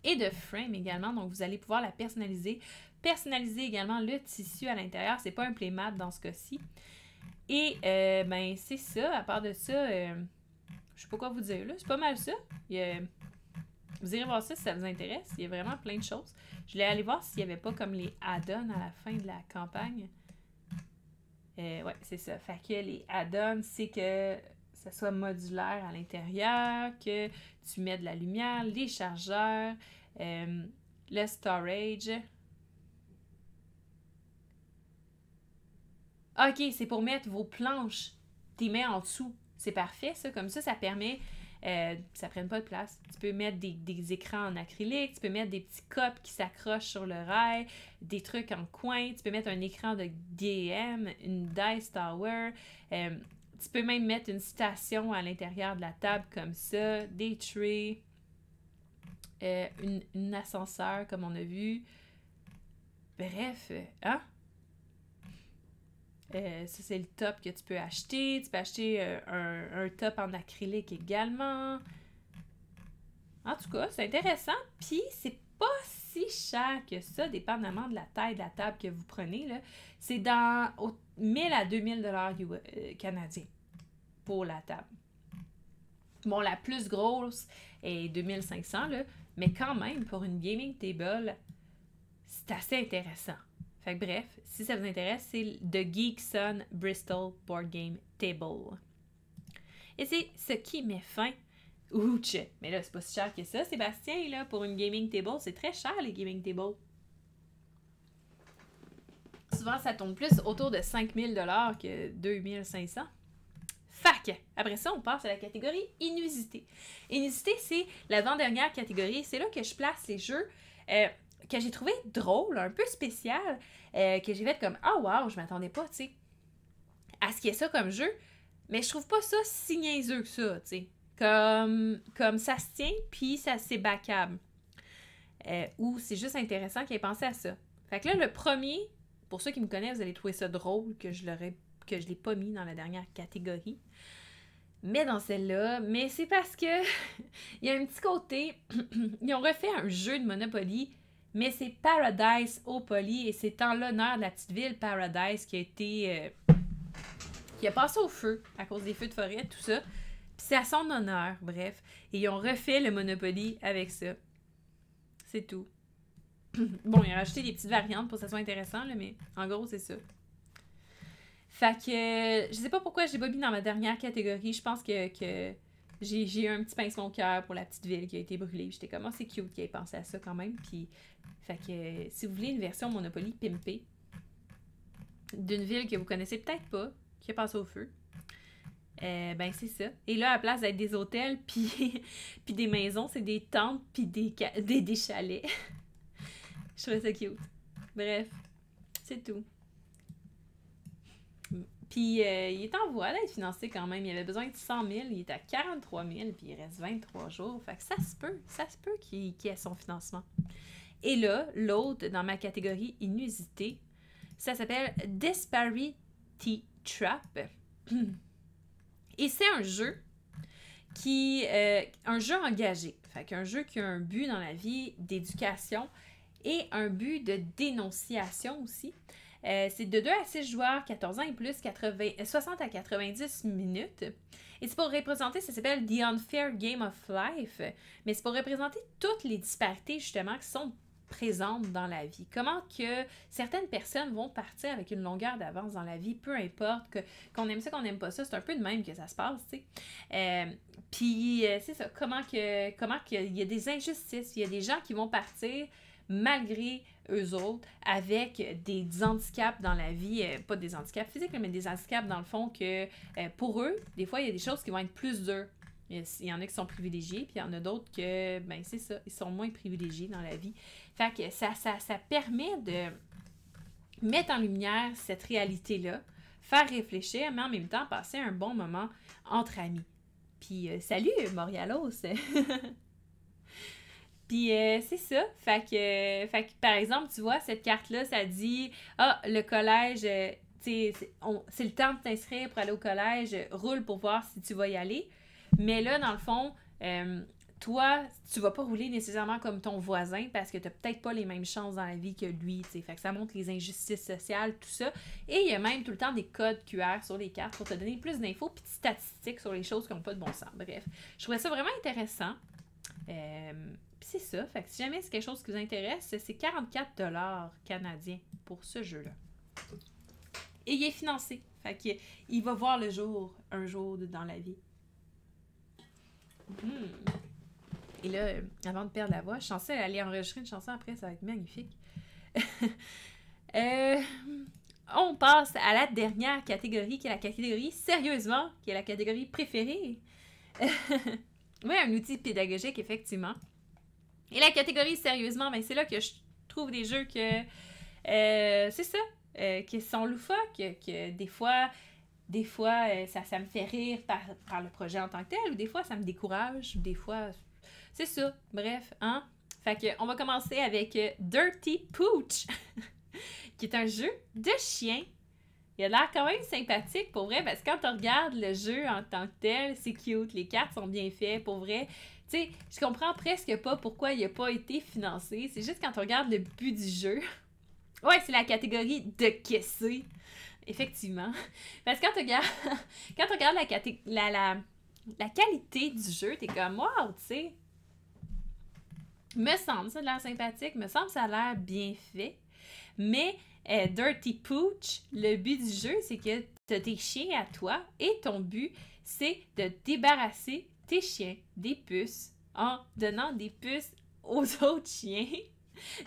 Et de frame également, donc vous allez pouvoir la personnaliser. Personnaliser également le tissu à l'intérieur. C'est pas un playmat dans ce cas-ci. Et ben c'est ça, à part de ça, je sais pas quoi vous dire là, c'est pas mal ça. Vous irez voir ça si ça vous intéresse, il y a vraiment plein de choses. Je voulais aller voir s'il y avait pas comme les add-ons à la fin de la campagne. Ouais, c'est ça. Fait que les add-ons, c'est que ça soit modulaire à l'intérieur, que tu mets de la lumière, les chargeurs, le storage. OK, c'est pour mettre vos planches. T'es mets en dessous. C'est parfait, ça. Comme ça permet... ça prenne pas de place. Tu peux mettre des écrans en acrylique, tu peux mettre des petits copes qui s'accrochent sur le rail, des trucs en coin, tu peux mettre un écran de DM, une Dice Tower, tu peux même mettre une station à l'intérieur de la table comme ça, des trays, une ascenseur comme on a vu. Bref, hein? Ça, c'est le top que tu peux acheter. Tu peux acheter un top en acrylique également. En tout cas, c'est intéressant. Puis, c'est pas si cher que ça, dépendamment de la taille de la table que vous prenez. Là. C'est dans 1000 à 2000 $ canadiens pour la table. Bon, la plus grosse est 2500, là, mais quand même, pour une gaming table, c'est assez intéressant. Fait que bref, si ça vous intéresse, c'est The Geekson Bristol Board Game Table. Et c'est ce qui met fin. Ouch! Mais là, c'est pas si cher que ça, Sébastien, là, pour une gaming table. C'est très cher, les gaming tables. Souvent, ça tombe plus autour de 5000 $ que 2500. Fac! Après ça, on passe à la catégorie inusité. Inusité, c'est l'avant-dernière catégorie. C'est là que je place les jeux que j'ai trouvé drôle, un peu spécial, que j'ai fait comme « Ah, wow, je m'attendais pas, tu sais, à ce qu'il y ait ça comme jeu. » Mais je trouve pas ça si niaiseux que ça, tu sais. Comme ça se tient, puis ça c'est backable. Ou c'est juste intéressant qu'il ait pensé à ça. Fait que là, le premier, pour ceux qui me connaissent, vous allez trouver ça drôle que je l'ai pas mis dans la dernière catégorie. Mais dans celle-là, mais c'est parce que il y a un petit côté, ils ont refait un jeu de Monopoly, mais c'est Paradise au Poly et c'est en l'honneur de la petite ville Paradise qui a été qui a passé au feu à cause des feux de forêt, tout ça. Puis c'est à son honneur, bref. Et ils ont refait le Monopoly avec ça. C'est tout. Bon, ils ont rajouté des petites variantes pour que ça soit intéressant, là, mais en gros, c'est ça. Fait que je sais pas pourquoi je l'ai pas mis dans ma dernière catégorie. Je pense que j'ai eu un petit pincement au cœur pour la petite ville qui a été brûlée. J'étais comme, oh, c'est cute qu'il ait pensé à ça quand même. Puis, fait que si vous voulez une version Monopoly pimpée d'une ville que vous connaissez peut-être pas, qui a passé au feu, ben c'est ça. Et là, à la place d'être des hôtels puis des maisons, c'est des tentes puis des chalets. Je trouvais ça cute. Bref, c'est tout. Puis, il est en voie d'être financé quand même. Il avait besoin de 100 000, il est à 43 000, puis il reste 23 jours. Fait que ça se peut qu'il ait son financement. Et là, l'autre, dans ma catégorie inusité, ça s'appelle Disparity Trap. Et c'est un jeu un jeu engagé. Fait qu'un jeu qui a un but dans la vie d'éducation et un but de dénonciation aussi. C'est de 2 à 6 joueurs, 14 ans et plus, 60 à 90 minutes. Et c'est pour représenter, ça s'appelle The Unfair Game of Life, mais c'est pour représenter toutes les disparités justement qui sont présente dans la vie. Comment que certaines personnes vont partir avec une longueur d'avance dans la vie, peu importe, qu'on aime ça, qu'on n'aime pas ça, c'est un peu de même que ça se passe, tu sais. Puis, c'est ça, comment qu'il y a des injustices, il y a des gens qui vont partir malgré eux autres, avec des handicaps dans la vie, pas des handicaps physiques, mais des handicaps dans le fond que pour eux, des fois, il y a des choses qui vont être plus dures. Il y en a qui sont privilégiés, puis il y en a d'autres que, ben c'est ça, ils sont moins privilégiés dans la vie. Fait que ça permet de mettre en lumière cette réalité-là, faire réfléchir, mais en même temps passer un bon moment entre amis. Puis salut Montréalos! Puis c'est ça. Fait que, par exemple, tu vois, cette carte-là, ça dit « Ah, le collège, c'est le temps de t'inscrire pour aller au collège, roule pour voir si tu vas y aller. » Mais là, dans le fond, toi, tu vas pas rouler nécessairement comme ton voisin parce que tu n'as peut-être pas les mêmes chances dans la vie que lui, tu sais. Fait que ça montre les injustices sociales, tout ça. Et il y a même tout le temps des codes QR sur les cartes pour te donner plus d'infos puis de statistiques sur les choses qui n'ont pas de bon sens. Bref, je trouvais ça vraiment intéressant. Puis c'est ça. Fait que si jamais c'est quelque chose qui vous intéresse, c'est 44$ canadiens pour ce jeu-là. Et il est financé. Fait qu'il va voir le jour, un jour dans la vie. Et là, avant de perdre la voix, je suis censée aller enregistrer une chanson après, ça va être magnifique. On passe à la dernière catégorie, qui est la catégorie sérieusement, qui est la catégorie préférée. Oui, un outil pédagogique, effectivement. Et la catégorie sérieusement, ben c'est là que je trouve des jeux que, c'est ça, qui sont loufoques, que des fois ça me fait rire par le projet en tant que tel, ou des fois, ça me décourage, ou des fois, c'est ça. Bref, hein? Fait que, on va commencer avec Dirty Pooch, qui est un jeu de chien. Il a l'air quand même sympathique, pour vrai, parce que quand on regarde le jeu en tant que tel, c'est cute, les cartes sont bien faites, pour vrai. Tu sais, je comprends presque pas pourquoi il n'a pas été financé. C'est juste quand on regarde le but du jeu. Ouais, c'est la catégorie de caisser. Effectivement. Parce que quand tu regardes la qualité du jeu, t'es comme, wow, tu sais, me semble ça a l'air sympathique, me semble ça a l'air bien fait. Mais Dirty Pooch, le but du jeu, c'est que tu as tes chiens à toi et ton but, c'est de débarrasser tes chiens des puces en donnant des puces aux autres chiens,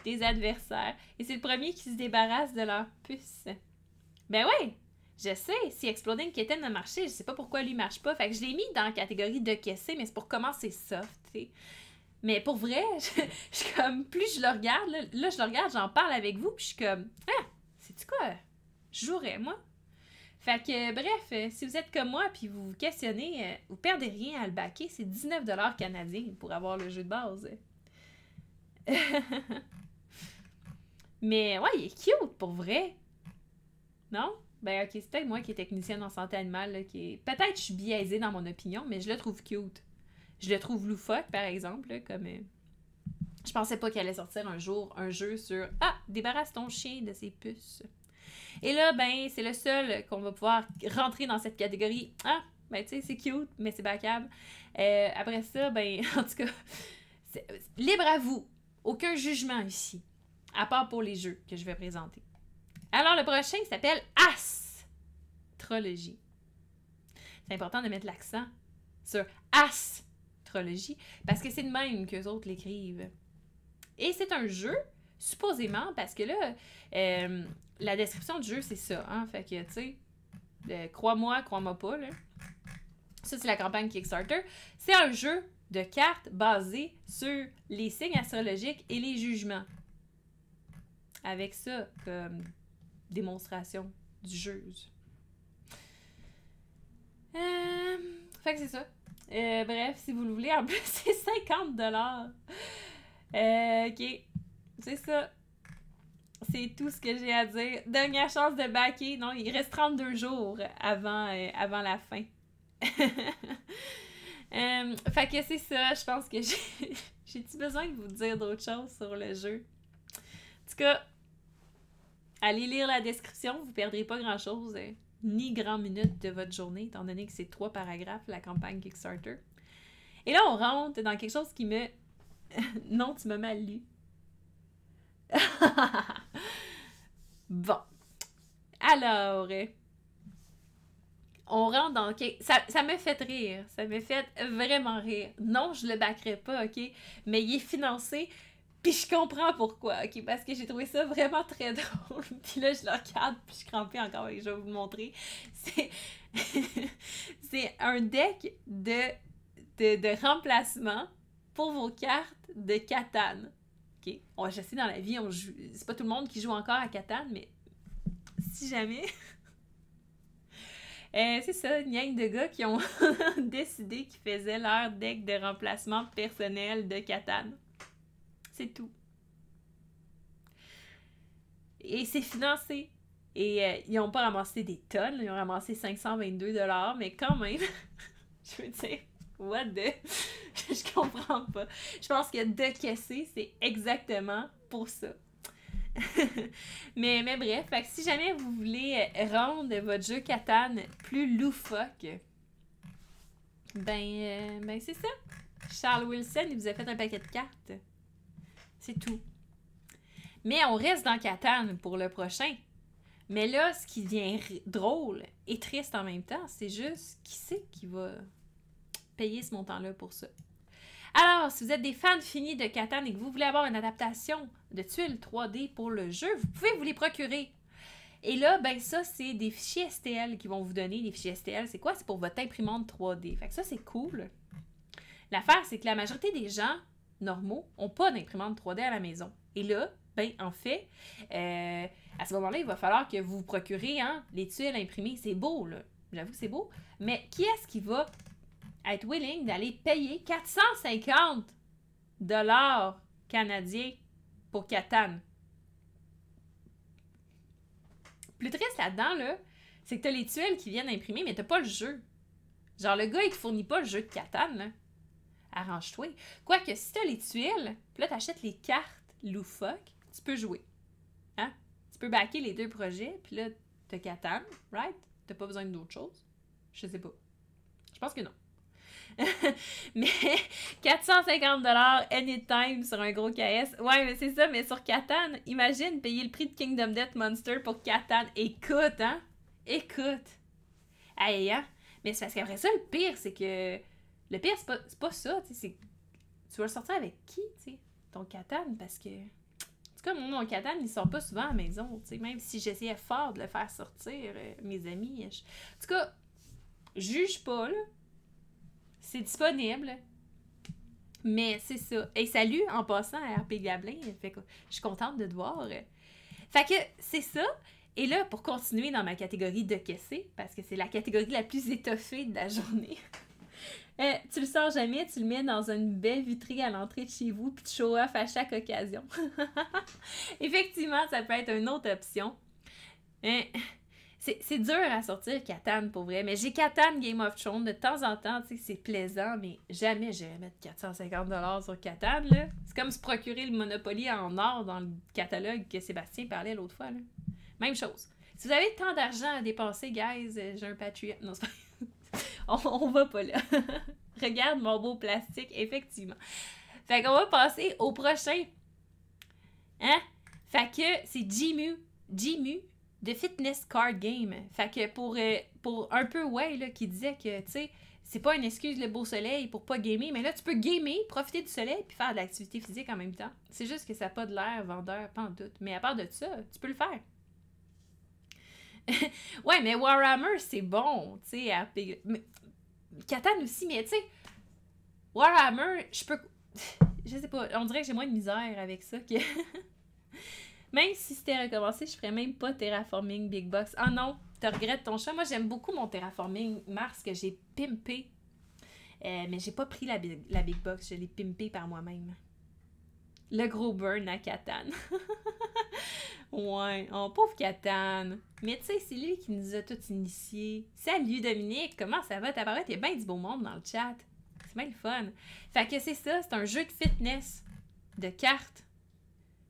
des adversaires. Et c'est le premier qui se débarrasse de leurs puces. Ben ouais, je sais, si Exploding Kitten a marché, je sais pas pourquoi lui marche pas. Fait que je l'ai mis dans la catégorie de caisser, mais c'est pour commencer soft, tu sais. Mais pour vrai, je suis comme, plus je le regarde, là je le regarde, j'en parle avec vous, puis je suis comme, ah, c'est-tu quoi? Je jouerais, moi. Fait que, bref, si vous êtes comme moi, puis vous vous questionnez, vous perdez rien à le backer, c'est 19$ canadiens pour avoir le jeu de base. Mais ouais, il est cute, pour vrai. Non? Ben ok, c'est peut-être moi qui est technicienne en santé animale, là, qui est... Peut-être que je suis biaisée dans mon opinion, mais je le trouve cute. Je le trouve loufoque, par exemple, là, comme... Je pensais pas qu'il allait sortir un jour un jeu sur « Ah, débarrasse ton chien de ses puces ». Et là, ben, c'est le seul qu'on va pouvoir rentrer dans cette catégorie. Ah, ben tu sais, c'est cute, mais c'est backable. Après ça, ben, en tout cas, libre à vous. Aucun jugement ici, à part pour les jeux que je vais présenter. Alors, le prochain s'appelle Astrologie. C'est important de mettre l'accent sur Astrologie, parce que c'est de même qu'eux autres l'écrivent. Et c'est un jeu, supposément, parce que là, la description du jeu, c'est ça, hein, fait que, tu sais, crois-moi pas, là. Ça, c'est la campagne Kickstarter. C'est un jeu de cartes basé sur les signes astrologiques et les jugements. Avec ça, comme démonstration du jeu. Fait que c'est ça. Bref, si vous le voulez, en plus, c'est 50$. Ok. C'est ça. C'est tout ce que j'ai à dire. Dernière chance de backer. Non, il reste 32 jours avant la fin. Fait que c'est ça. Je pense que j'ai-tu besoin de vous dire d'autres choses sur le jeu? En tout cas, allez lire la description. Vous ne perdrez pas grand-chose. Ni grand minute de votre journée, étant donné que c'est 3 paragraphes, la campagne Kickstarter. Et là, on rentre dans quelque chose qui me... Non, tu m'as mal lu. Bon. Alors, on rentre dans... OK, ça me fait rire. Ça me fait vraiment rire. Non, je le backerai pas, OK? Mais il est financé, puis je comprends pourquoi, OK? Parce que j'ai trouvé ça vraiment très drôle. Puis là, je le regarde, puis je suis crampée encore, et je vais vous le montrer. C'est... c'est un deck de remplacement pour vos cartes de Catan. OK? Je sais, dans la vie, on joue... c'est pas tout le monde qui joue encore à Catan, mais si jamais... c'est ça, une gang de gars qui ont décidé qu'ils faisaient leur deck de remplacement personnel de Catan. C'est tout. Et c'est financé. Et ils n'ont pas ramassé des tonnes, ils ont ramassé 522$, mais quand même, je veux dire, what the... je comprends pas. Je pense que de caisser, c'est exactement pour ça. mais bref, fait que si jamais vous voulez rendre votre jeu Catan plus loufoque, ben c'est ça. Charles Wilson, il vous a fait un paquet de cartes. C'est tout. Mais on reste dans Catan pour le prochain. Mais là, ce qui devient drôle et triste en même temps, c'est juste qui c'est qui va payer ce montant-là pour ça. Alors, si vous êtes des fans finis de Catan et que vous voulez avoir une adaptation de tuiles 3D pour le jeu, vous pouvez vous les procurer. Et là, ben ça, c'est des fichiers STL qui vont vous donner. Les fichiers STL, c'est quoi? C'est pour votre imprimante 3D. Fait que ça, c'est cool. L'affaire, c'est que la majorité des gens normaux n'ont pas d'imprimante 3D à la maison. Et là, ben en fait, à ce moment-là, il va falloir que vous vous procurez les tuiles imprimées. C'est beau, là. J'avoue que c'est beau. Mais qui est-ce qui va être willing d'aller payer 450$ canadiens pour Catan? Plus triste là-dedans, là, c'est que t'as les tuiles qui viennent imprimer, mais t'as pas le jeu. Genre, le gars, il te fournit pas le jeu de Catan, là. Arrange-toi. Quoique, si t'as les tuiles, puis là, t'achètes les cartes loufoques, tu peux jouer. Hein? Tu peux backer les deux projets, puis là, t'as Catan, right? T'as pas besoin d'autre chose. Je sais pas. Je pense que non. Mais 450$ anytime sur un gros KS. Ouais, mais c'est ça, mais sur Catan, imagine payer le prix de Kingdom Death Monster pour Catan. Écoute, hein? Écoute. Aïe, hein? Mais c'est parce qu'après ça, le pire, c'est que... Le pire, c'est pas ça, tu sais. Tu vas le sortir avec qui, tu sais? Ton Catan, parce que... En tout cas, mon Catan, il sort pas souvent à la maison, tu sais. Même si j'essayais fort de le faire sortir, mes amis. En tout cas, juge pas, là. C'est disponible. Mais c'est ça. Et salut en passant à RP Gablin. Fait que je suis contente de te voir. Fait que c'est ça. Et là, pour continuer dans ma catégorie de caisser, parce que c'est la catégorie la plus étoffée de la journée, tu le sors jamais, tu le mets dans une belle vitrine à l'entrée de chez vous, puis tu show off à chaque occasion. Effectivement, ça peut être une autre option. C'est dur à sortir Catan pour vrai, mais j'ai Catan Game of Thrones de temps en temps, tu sais, c'est plaisant, mais jamais j'irais mettre 450$ sur Catan, là. C'est comme se procurer le Monopoly en or dans le catalogue que Sébastien parlait l'autre fois, là. Même chose. Si vous avez tant d'argent à dépenser, guys, j'ai un Patreon. Non, c'est pas... on va pas là. Regarde mon beau plastique, effectivement. Fait qu'on va passer au prochain. Hein? Fait que c'est Gmu de Fitness Card Game. Fait que pour un peu là, qui disait que, tu sais, c'est pas une excuse le beau soleil pour pas gamer, mais là, tu peux gamer, profiter du soleil puis faire de l'activité physique en même temps. C'est juste que ça n'a pas de l'air vendeur, pas en doute. Mais à part de ça, tu peux le faire. Ouais, mais Warhammer, c'est bon, tu sais, Catan aussi, mais tu sais, Warhammer, je sais pas, on dirait que j'ai moins de misère avec ça que... Même si c'était recommencé, je ferais même pas Terraforming Big Box. Ah non, tu regrettes ton choix. Moi, j'aime beaucoup mon Terraforming Mars que j'ai pimpé. Mais j'ai pas pris la Big Box, je l'ai pimpé par moi-même. Le gros burn à Catan. Ouais, oh pauvre Catan. Mais tu sais, c'est lui qui nous a tous initiés. Salut Dominique, comment ça va? T'apparaît, il y a bien du beau monde dans le chat. C'est bien le fun. Fait que c'est ça, c'est un jeu de fitness, de cartes.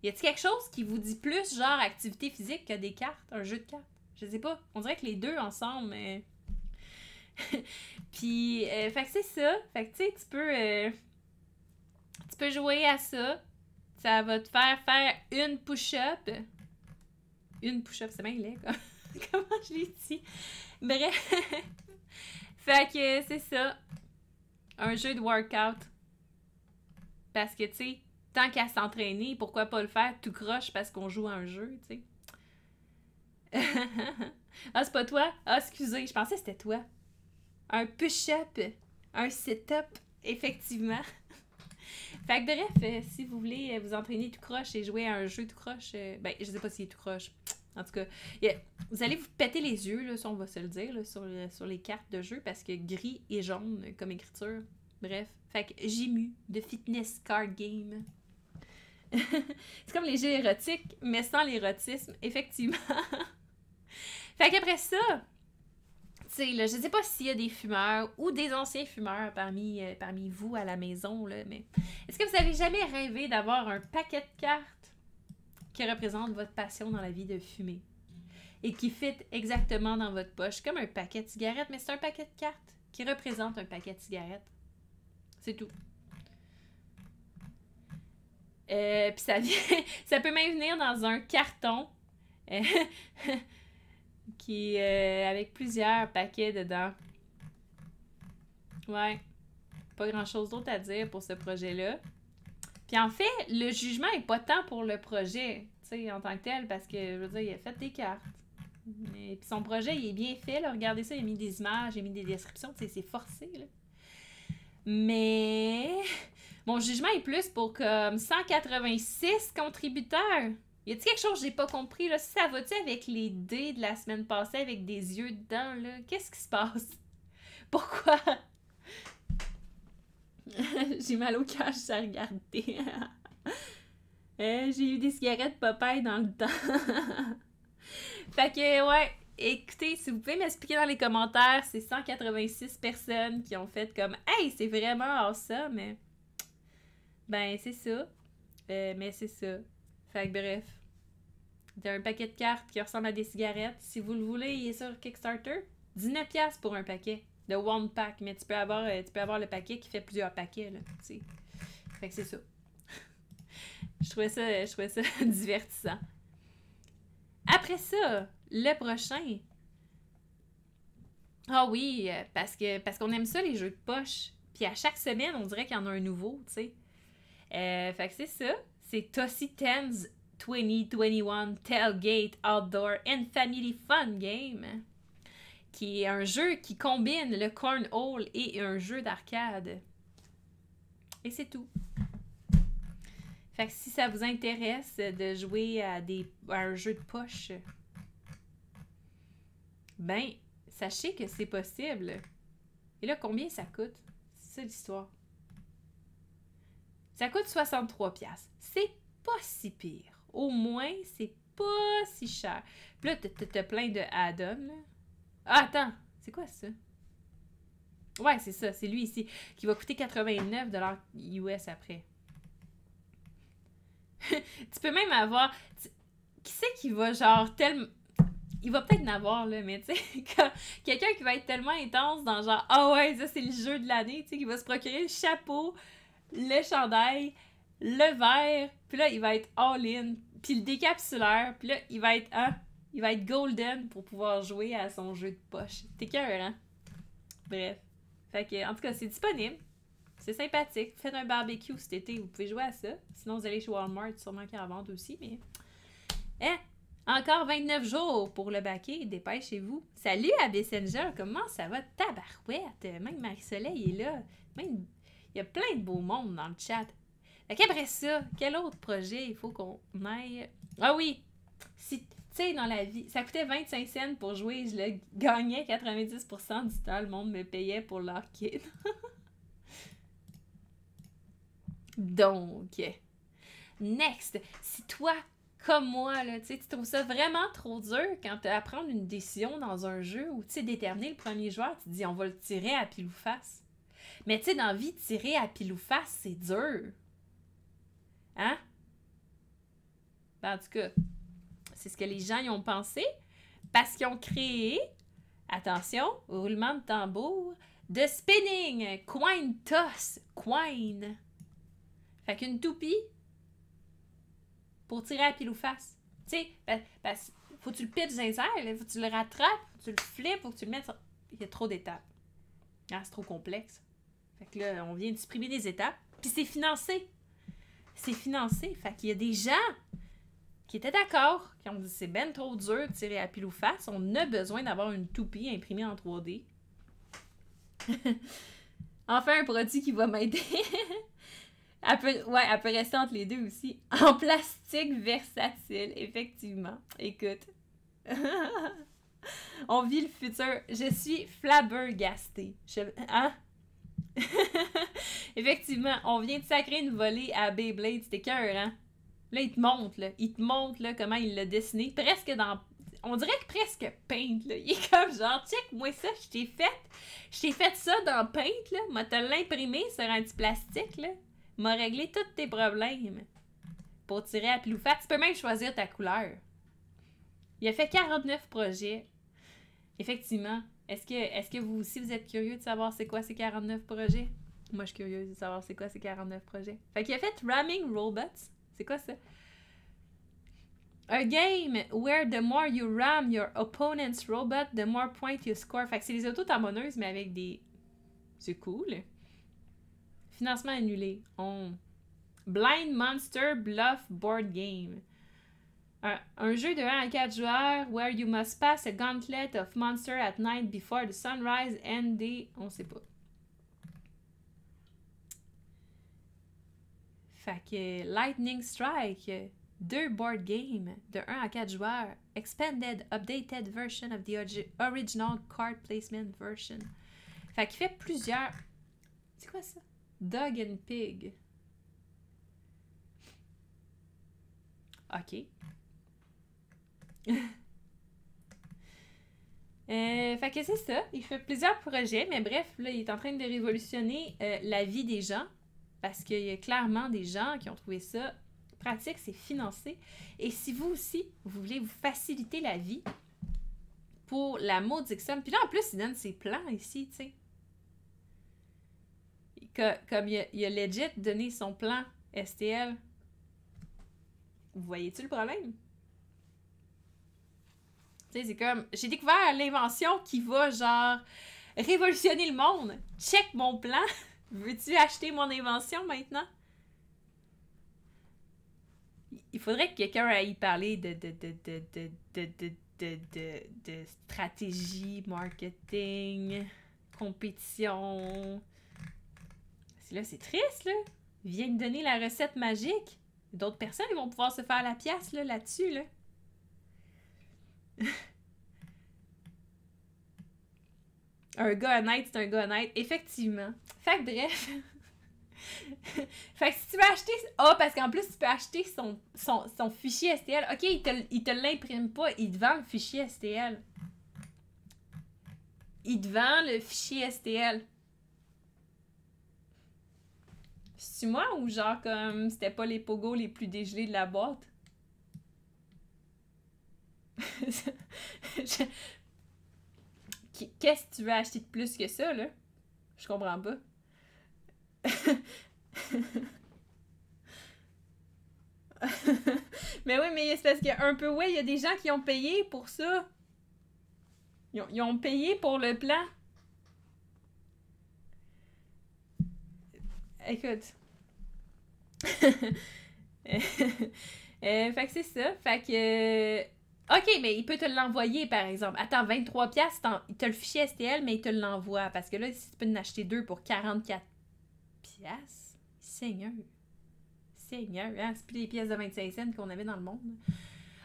Y a-t-il quelque chose qui vous dit plus genre activité physique que des cartes, un jeu de cartes? Je sais pas. On dirait que les deux ensemble, mais... Puis, fait que c'est ça. Fait que tu sais, tu peux jouer à ça. Ça va te faire une push-up. Une push-up, c'est bien laid, quoi. Comment je l'ai dit? Bref. Fait que c'est ça. Un jeu de workout. Parce que, tu sais, tant qu'à s'entraîner, pourquoi pas le faire tout croche parce qu'on joue à un jeu, tu sais. Ah, c'est pas toi? Ah, excusez, je pensais que c'était toi. Un push-up. Un sit-up, effectivement. Fait que bref, si vous voulez vous entraîner tout croche et jouer à un jeu tout croche, ben, je sais pas s'il est tout croche. En tout cas, vous allez vous péter les yeux, là, ça on va se le dire, là, sur les cartes de jeu, parce que gris et jaune comme écriture. Bref, fait que Jimu, de Fitness Card Game. C'est comme les jeux érotiques, mais sans l'érotisme, effectivement. Fait qu'après ça, tu sais, là, je sais pas s'il y a des fumeurs ou des anciens fumeurs parmi vous à la maison, là, mais est-ce que vous avez jamais rêvé d'avoir un paquet de cartes qui représente votre passion dans la vie de fumer et qui fit exactement dans votre poche, comme un paquet de cigarettes, mais c'est un paquet de cartes qui représente un paquet de cigarettes. C'est tout. Puis ça peut même venir dans un carton qui avec plusieurs paquets dedans. Ouais. Pas grand-chose d'autre à dire pour ce projet-là. Puis en fait, le jugement est pas tant pour le projet, tu sais, en tant que tel, parce que, je veux dire, il a fait des cartes. Et puis son projet, il est bien fait, là. Regardez ça, il a mis des images, il a mis des descriptions, tu sais, c'est forcé, là. Mais mon jugement est plus pour comme 186 contributeurs. Y a-t-il quelque chose que j'ai pas compris, là? Si ça va-tu avec les dés de la semaine passée avec des yeux dedans, là? Qu'est-ce qui se passe? Pourquoi? J'ai mal au cœur, ça à regarder. J'ai eu des cigarettes Popeye dans le temps. Fait que, ouais, écoutez, si vous pouvez m'expliquer dans les commentaires, c'est 186 personnes qui ont fait comme « Hey, c'est vraiment awesome! » Mais ben, c'est ça. Mais c'est ça. Fait que bref. T'as un paquet de cartes qui ressemble à des cigarettes. Si vous le voulez, il est sur Kickstarter. 19$ pour un paquet. De one pack, mais tu peux avoir le paquet qui fait plusieurs paquets, là, tu sais. Fait que c'est ça. je trouvais ça divertissant. Après ça, le prochain. Ah oui, parce qu'on aime ça, les jeux de poche. Puis à chaque semaine, on dirait qu'il y en a un nouveau, tu sais. Fait que c'est ça. C'est Tossy Tens 2021 Tailgate Outdoor and Family Fun Game, qui est un jeu qui combine le cornhole et un jeu d'arcade. Et c'est tout. Fait que si ça vous intéresse de jouer à un jeu de poche, ben, sachez que c'est possible. Et là, combien ça coûte? C'est ça l'histoire. Ça coûte 63$. C'est pas si pire. Au moins, c'est pas si cher. Puis là, t'as plein de add-ons, là. Ah, attends, c'est quoi ça? Ouais, c'est ça, c'est lui ici, qui va coûter 89$ US après. Tu peux même avoir... Qui c'est qui va genre tellement... Il va peut-être en avoir, là, mais tu sais, quelqu'un qui va être tellement intense dans genre, ah ouais, ça c'est le jeu de l'année, tu sais, qui va se procurer le chapeau, le chandail, le verre, puis là, il va être all-in, puis le décapsuleur, puis là, il va être golden pour pouvoir jouer à son jeu de poche. T'es cœur, hein? Bref. Fait que, en tout cas, c'est disponible. C'est sympathique. Faites un barbecue cet été, vous pouvez jouer à ça. Sinon, vous allez chez Walmart, sûrement qu'il y en vend aussi, mais... Encore 29 jours pour le baquet, dépêchez-vous. Salut à Messenger, comment ça va? Tabarouette! Même Marie-Soleil est là. Même, il y a plein de beaux mondes dans le chat. Fait qu'après ça, quel autre projet il faut qu'on aille? Ah oui! Si, tu sais, dans la vie, ça coûtait 25 cents pour jouer, je le gagnais 90% du temps, le monde me payait pour l'arcade. Donc, next, si toi, comme moi, là, tu trouves ça vraiment trop dur quand tu as à prendre une décision dans un jeu où, tu sais, déterminer le premier joueur, tu te dis, on va le tirer à pile ou face. Mais, tu sais, dans la vie, tirer à pile ou face, c'est dur. Hein? Ben, en tout cas, c'est ce que les gens y ont pensé parce qu'ils ont créé, attention, roulement de tambour, de spinning, coin toss, coin. Fait qu'une toupie pour tirer à pile ou face. Tu sais, parce faut que tu le pitches dans les airs, faut que tu le rattrapes, faut que tu le flippes, faut que tu le mettes sur... Il y a trop d'étapes. Ah, c'est trop complexe. Fait que là, on vient de supprimer des étapes, puis c'est financé. C'est financé. Fait qu'il y a des gens qui étaient d'accord, qui ont dit c'est ben trop dur de tirer à pile ou face, on a besoin d'avoir une toupie imprimée en 3D. Enfin, un produit qui va m'aider. Elle peut rester entre les deux aussi. En plastique versatile, effectivement. Écoute. On vit le futur. Je suis flabbergastée. Hein? Effectivement, on vient de sacrer une volée à Beyblade. C'était cœur, hein? Là, il te montre, là. Il te montre, là, comment il l'a dessiné. Presque dans... On dirait que presque Paint, là. Il est comme genre, check-moi ça, je t'ai fait ça dans Paint, là. Moi, te l'imprimé sur un petit plastique, là. M'a réglé tous tes problèmes. Pour tirer à pile ou face. Tu peux même choisir ta couleur. Il a fait 49 projets. Effectivement. Est-ce que vous aussi, vous êtes curieux de savoir c'est quoi ces 49 projets? Moi, je suis curieuse de savoir c'est quoi ces 49 projets. Fait qu'il a fait Ramming Robots. C'est quoi ça? A game where the more you ram your opponent's robot, the more points you score. Fait que c'est les auto-tamonneuses, mais avec des... C'est cool. Financement annulé. Blind Monster Bluff Board Game. Un jeu de 1 à 4 joueurs where you must pass a gauntlet of monsters at night before the sunrise and the... On sait pas. Fait que Lightning Strike, 2 board games de 1 à 4 joueurs. Expanded, updated version of the original card placement version. Fait qu'il fait plusieurs... C'est quoi ça? Dog and Pig. OK. Fait que c'est ça. Il fait plusieurs projets, mais bref, là, il est en train de révolutionner la vie des gens. Parce qu'il y a clairement des gens qui ont trouvé ça pratique, c'est financé. Et si vous aussi, vous voulez vous faciliter la vie pour la maudite somme, puis là, en plus, il donne ses plans ici, tu sais. Comme il a legit donné son plan STL. Vous voyez-tu le problème? Tu sais, c'est comme... J'ai découvert l'invention qui va, genre, révolutionner le monde. Check mon plan. Veux-tu acheter mon invention maintenant? Il faudrait que quelqu'un aille parler de stratégie, marketing, compétition. Là, c'est triste, là. Ils viennent donner la recette magique. D'autres personnes, ils vont pouvoir se faire la pièce, là-dessus, là. Un gars honnête, c'est un gars honnête. Effectivement. Fait que bref. Fait que si tu veux acheter... parce qu'en plus, tu peux acheter son fichier STL. OK, il te l'imprime pas. Il te vend le fichier STL. Il te vend le fichier STL. C'est moi ou genre comme c'était pas les pogos les plus dégelés de la boîte? Qu'est-ce que tu veux acheter de plus que ça, là? Je comprends pas. Mais oui, mais c'est parce qu'il y a un peu... Ouais, il y a des gens qui ont payé pour ça. Ils ont payé pour le plan. Écoute. Fait que c'est ça. Fait que... OK, mais il peut te l'envoyer, par exemple. Attends, 23$, il te le fichier STL, mais il te l'envoie. Parce que là, si tu peux en acheter 2 pour 44$. Seigneur. Seigneur, hein? C'est plus les pièces de 25 cents qu'on avait dans le monde.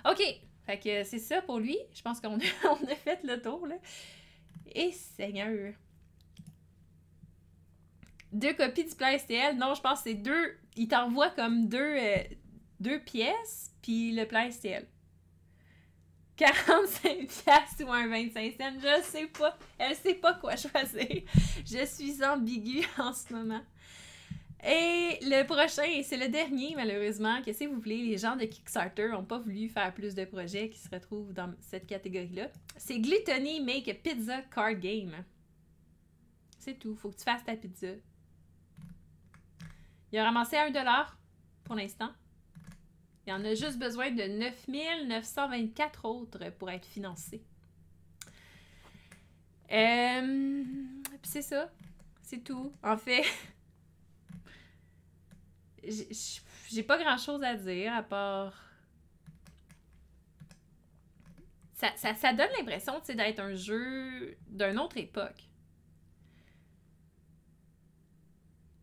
OK, fait que c'est ça pour lui. Je pense qu'on a fait le tour, là. Et Seigneur. 2 copies du plan STL. Non, je pense que c'est 2... Il t'envoie comme 2 pièces, puis le plan STL. 45$ ou un 25 cents, je sais pas. Elle sait pas quoi choisir. Je suis ambiguë en ce moment. Et le prochain, et c'est le dernier, malheureusement, qu'est-ce que vous voulez, les gens de Kickstarter n'ont pas voulu faire plus de projets qui se retrouvent dans cette catégorie-là. C'est Gluttony Make a Pizza Card Game. C'est tout, faut que tu fasses ta pizza. Il a ramassé à 1$ pour l'instant. Il y en a juste besoin de 9 924 autres pour être financés. Puis c'est ça. C'est tout. En fait, j'ai pas grand-chose à dire à part... Ça donne l'impression, tu sais, d'être un jeu d'une autre époque.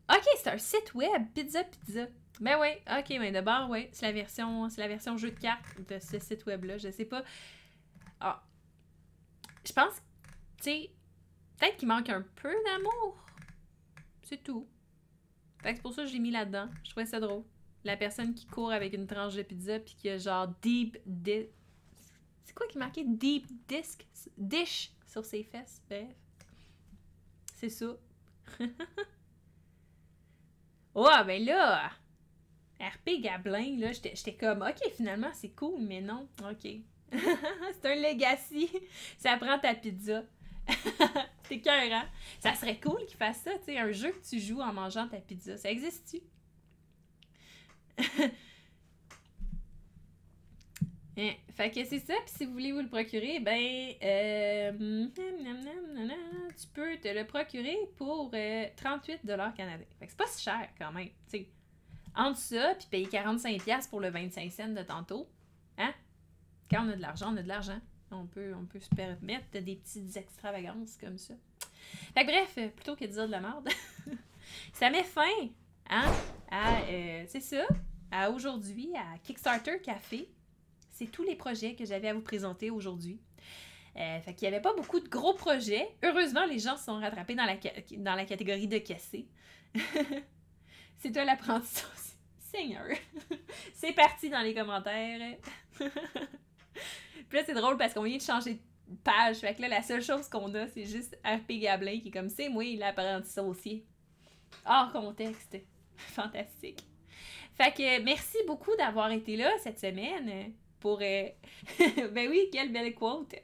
Ok, c'est un site web, Pizza. Ben oui, ok, mais d'abord, oui, c'est la version jeu de cartes de ce site web-là, je sais pas. Ah, je pense, tu sais, peut-être qu'il manque un peu d'amour. C'est tout. Fait que c'est pour ça que je l'ai mis là-dedans. Je trouvais ça drôle. La personne qui court avec une tranche de pizza puis qui a genre c'est quoi qui est marqué? Deep dish sur ses fesses. Bref. C'est ça. Oh, ben là, RP Gablin, là, j'étais comme, ok, finalement, c'est cool, mais non, ok. C'est un legacy. Ça prend ta pizza. C'est écœurant. Ça serait cool qu'il fasse ça, tu sais, un jeu que tu joues en mangeant ta pizza. Ça existe-tu? Fait que c'est ça, puis si vous voulez vous le procurer, ben, tu peux te le procurer pour 38$ canadiens. Fait que c'est pas si cher quand même, tu sais. Entre ça, puis payer 45$ pour le 25 cents de tantôt, hein? Quand on a de l'argent, on a de l'argent. On peut se permettre des petites extravagances comme ça. Fait que bref, plutôt que de dire de la merde, ça met fin, hein, à, c'est ça, à aujourd'hui, à Kickstarter Café. C'est tous les projets que j'avais à vous présenter aujourd'hui. Fait qu'il n'y avait pas beaucoup de gros projets. Heureusement, les gens se sont rattrapés dans la catégorie de cassé. C'est toi l'apprenti. Seigneur! C'est parti dans les commentaires. Puis là, c'est drôle parce qu'on vient de changer de page. Fait que là, la seule chose qu'on a, c'est juste RP Gablin qui est comme c'est moi l'apprenti saucier. Hors contexte. Fantastique. Fait que merci beaucoup d'avoir été là cette semaine pour... ben oui, quelle belle quote!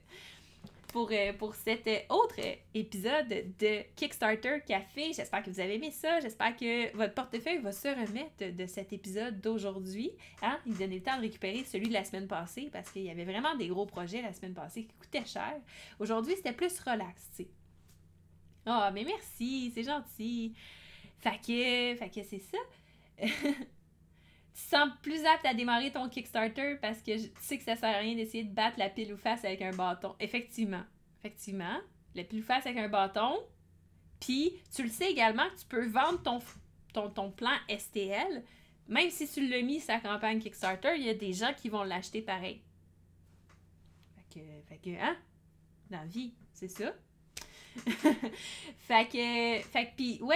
Pour cet autre épisode de Kickstarter Café. J'espère que vous avez aimé ça. J'espère que votre portefeuille va se remettre de cet épisode d'aujourd'hui. Hein? Il donnait le temps de récupérer celui de la semaine passée parce qu'il y avait vraiment des gros projets la semaine passée qui coûtaient cher. Aujourd'hui, c'était plus relax, tu sais. Ah, mais merci, c'est gentil. Fait que c'est ça. Tu te sens plus apte à démarrer ton Kickstarter parce que tu sais que ça sert à rien d'essayer de battre la pile ou face avec un bâton. Effectivement, la pile ou face avec un bâton. Puis, tu le sais également que tu peux vendre ton plan STL. Même si tu l'as mis sa campagne Kickstarter, il y a des gens qui vont l'acheter pareil. Fait que, hein? Dans la vie, c'est ça.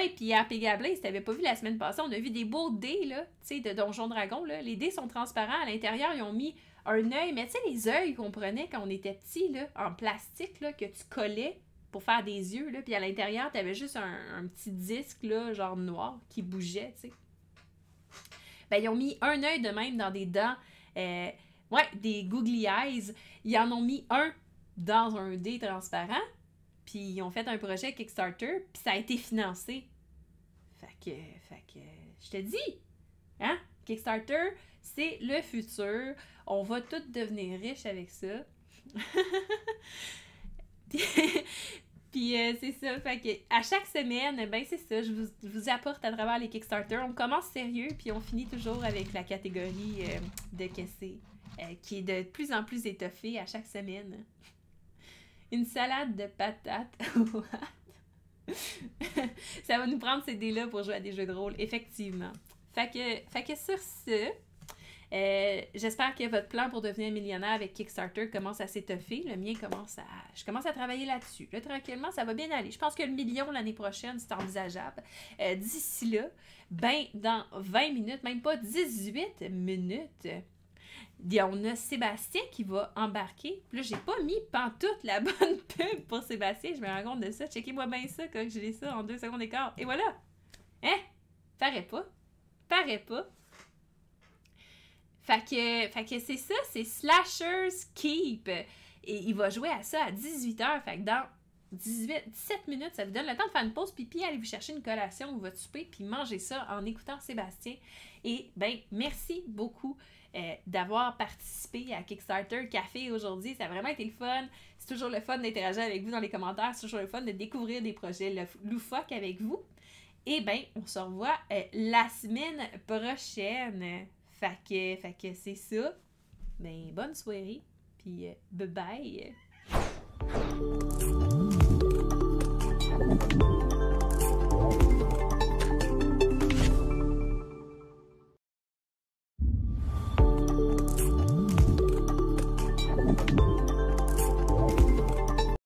Puis RP Gablin, si t'avais pas vu la semaine passée, on a vu des beaux dés, là, tu sais, de Donjon Dragon, là. Les dés sont transparents, à l'intérieur, ils ont mis un œil, mais tu sais, les œils qu'on prenait quand on était petit, là, en plastique, là, que tu collais pour faire des yeux, là, puis à l'intérieur, t'avais juste un petit disque, là, genre noir, qui bougeait, tu sais. Ben, ils ont mis un œil de même dans des dents, des googly eyes. Ils en ont mis un dans un dé transparent. Puis ils ont fait un projet Kickstarter, puis ça a été financé. Fait que, je te dis, hein? Kickstarter, c'est le futur. On va tous devenir riches avec ça. Puis c'est ça, fait que à chaque semaine, ben c'est ça, je vous apporte à travers les Kickstarter. On commence sérieux, puis on finit toujours avec la catégorie de caissé, qui est de plus en plus étoffée à chaque semaine. Une salade de patates. Ça va nous prendre ces dés-là pour jouer à des jeux de rôle, effectivement. Fait que sur ce, j'espère que votre plan pour devenir millionnaire avec Kickstarter commence à s'étoffer. Le mien je commence à travailler là-dessus. Là, tranquillement, ça va bien aller. Je pense que le million l'année prochaine, c'est envisageable. D'ici là, ben, dans 20 minutes, même pas 18 minutes, on a Sébastien qui va embarquer. Puis là, j'ai pas mis pantoute la bonne pub pour Sébastien. Je me rends compte de ça. Checkez-moi bien ça quand j'ai ça en 2 secondes d'écart. Et voilà! Hein? Paraît pas. Fait que c'est ça, c'est Slashers Keep. Et il va jouer à ça à 18h. Fait que 17 minutes, ça vous donne le temps de faire une pause pipi, aller vous chercher une collation ou votre souper, puis manger ça en écoutant Sébastien. Et ben, merci beaucoup d'avoir participé à Kickstarter Café aujourd'hui. Ça a vraiment été le fun. C'est toujours le fun d'interagir avec vous dans les commentaires. C'est toujours le fun de découvrir des projets loufoques avec vous. Et ben, on se revoit la semaine prochaine. Fait que c'est ça. Ben, bonne soirée. Puis bye bye.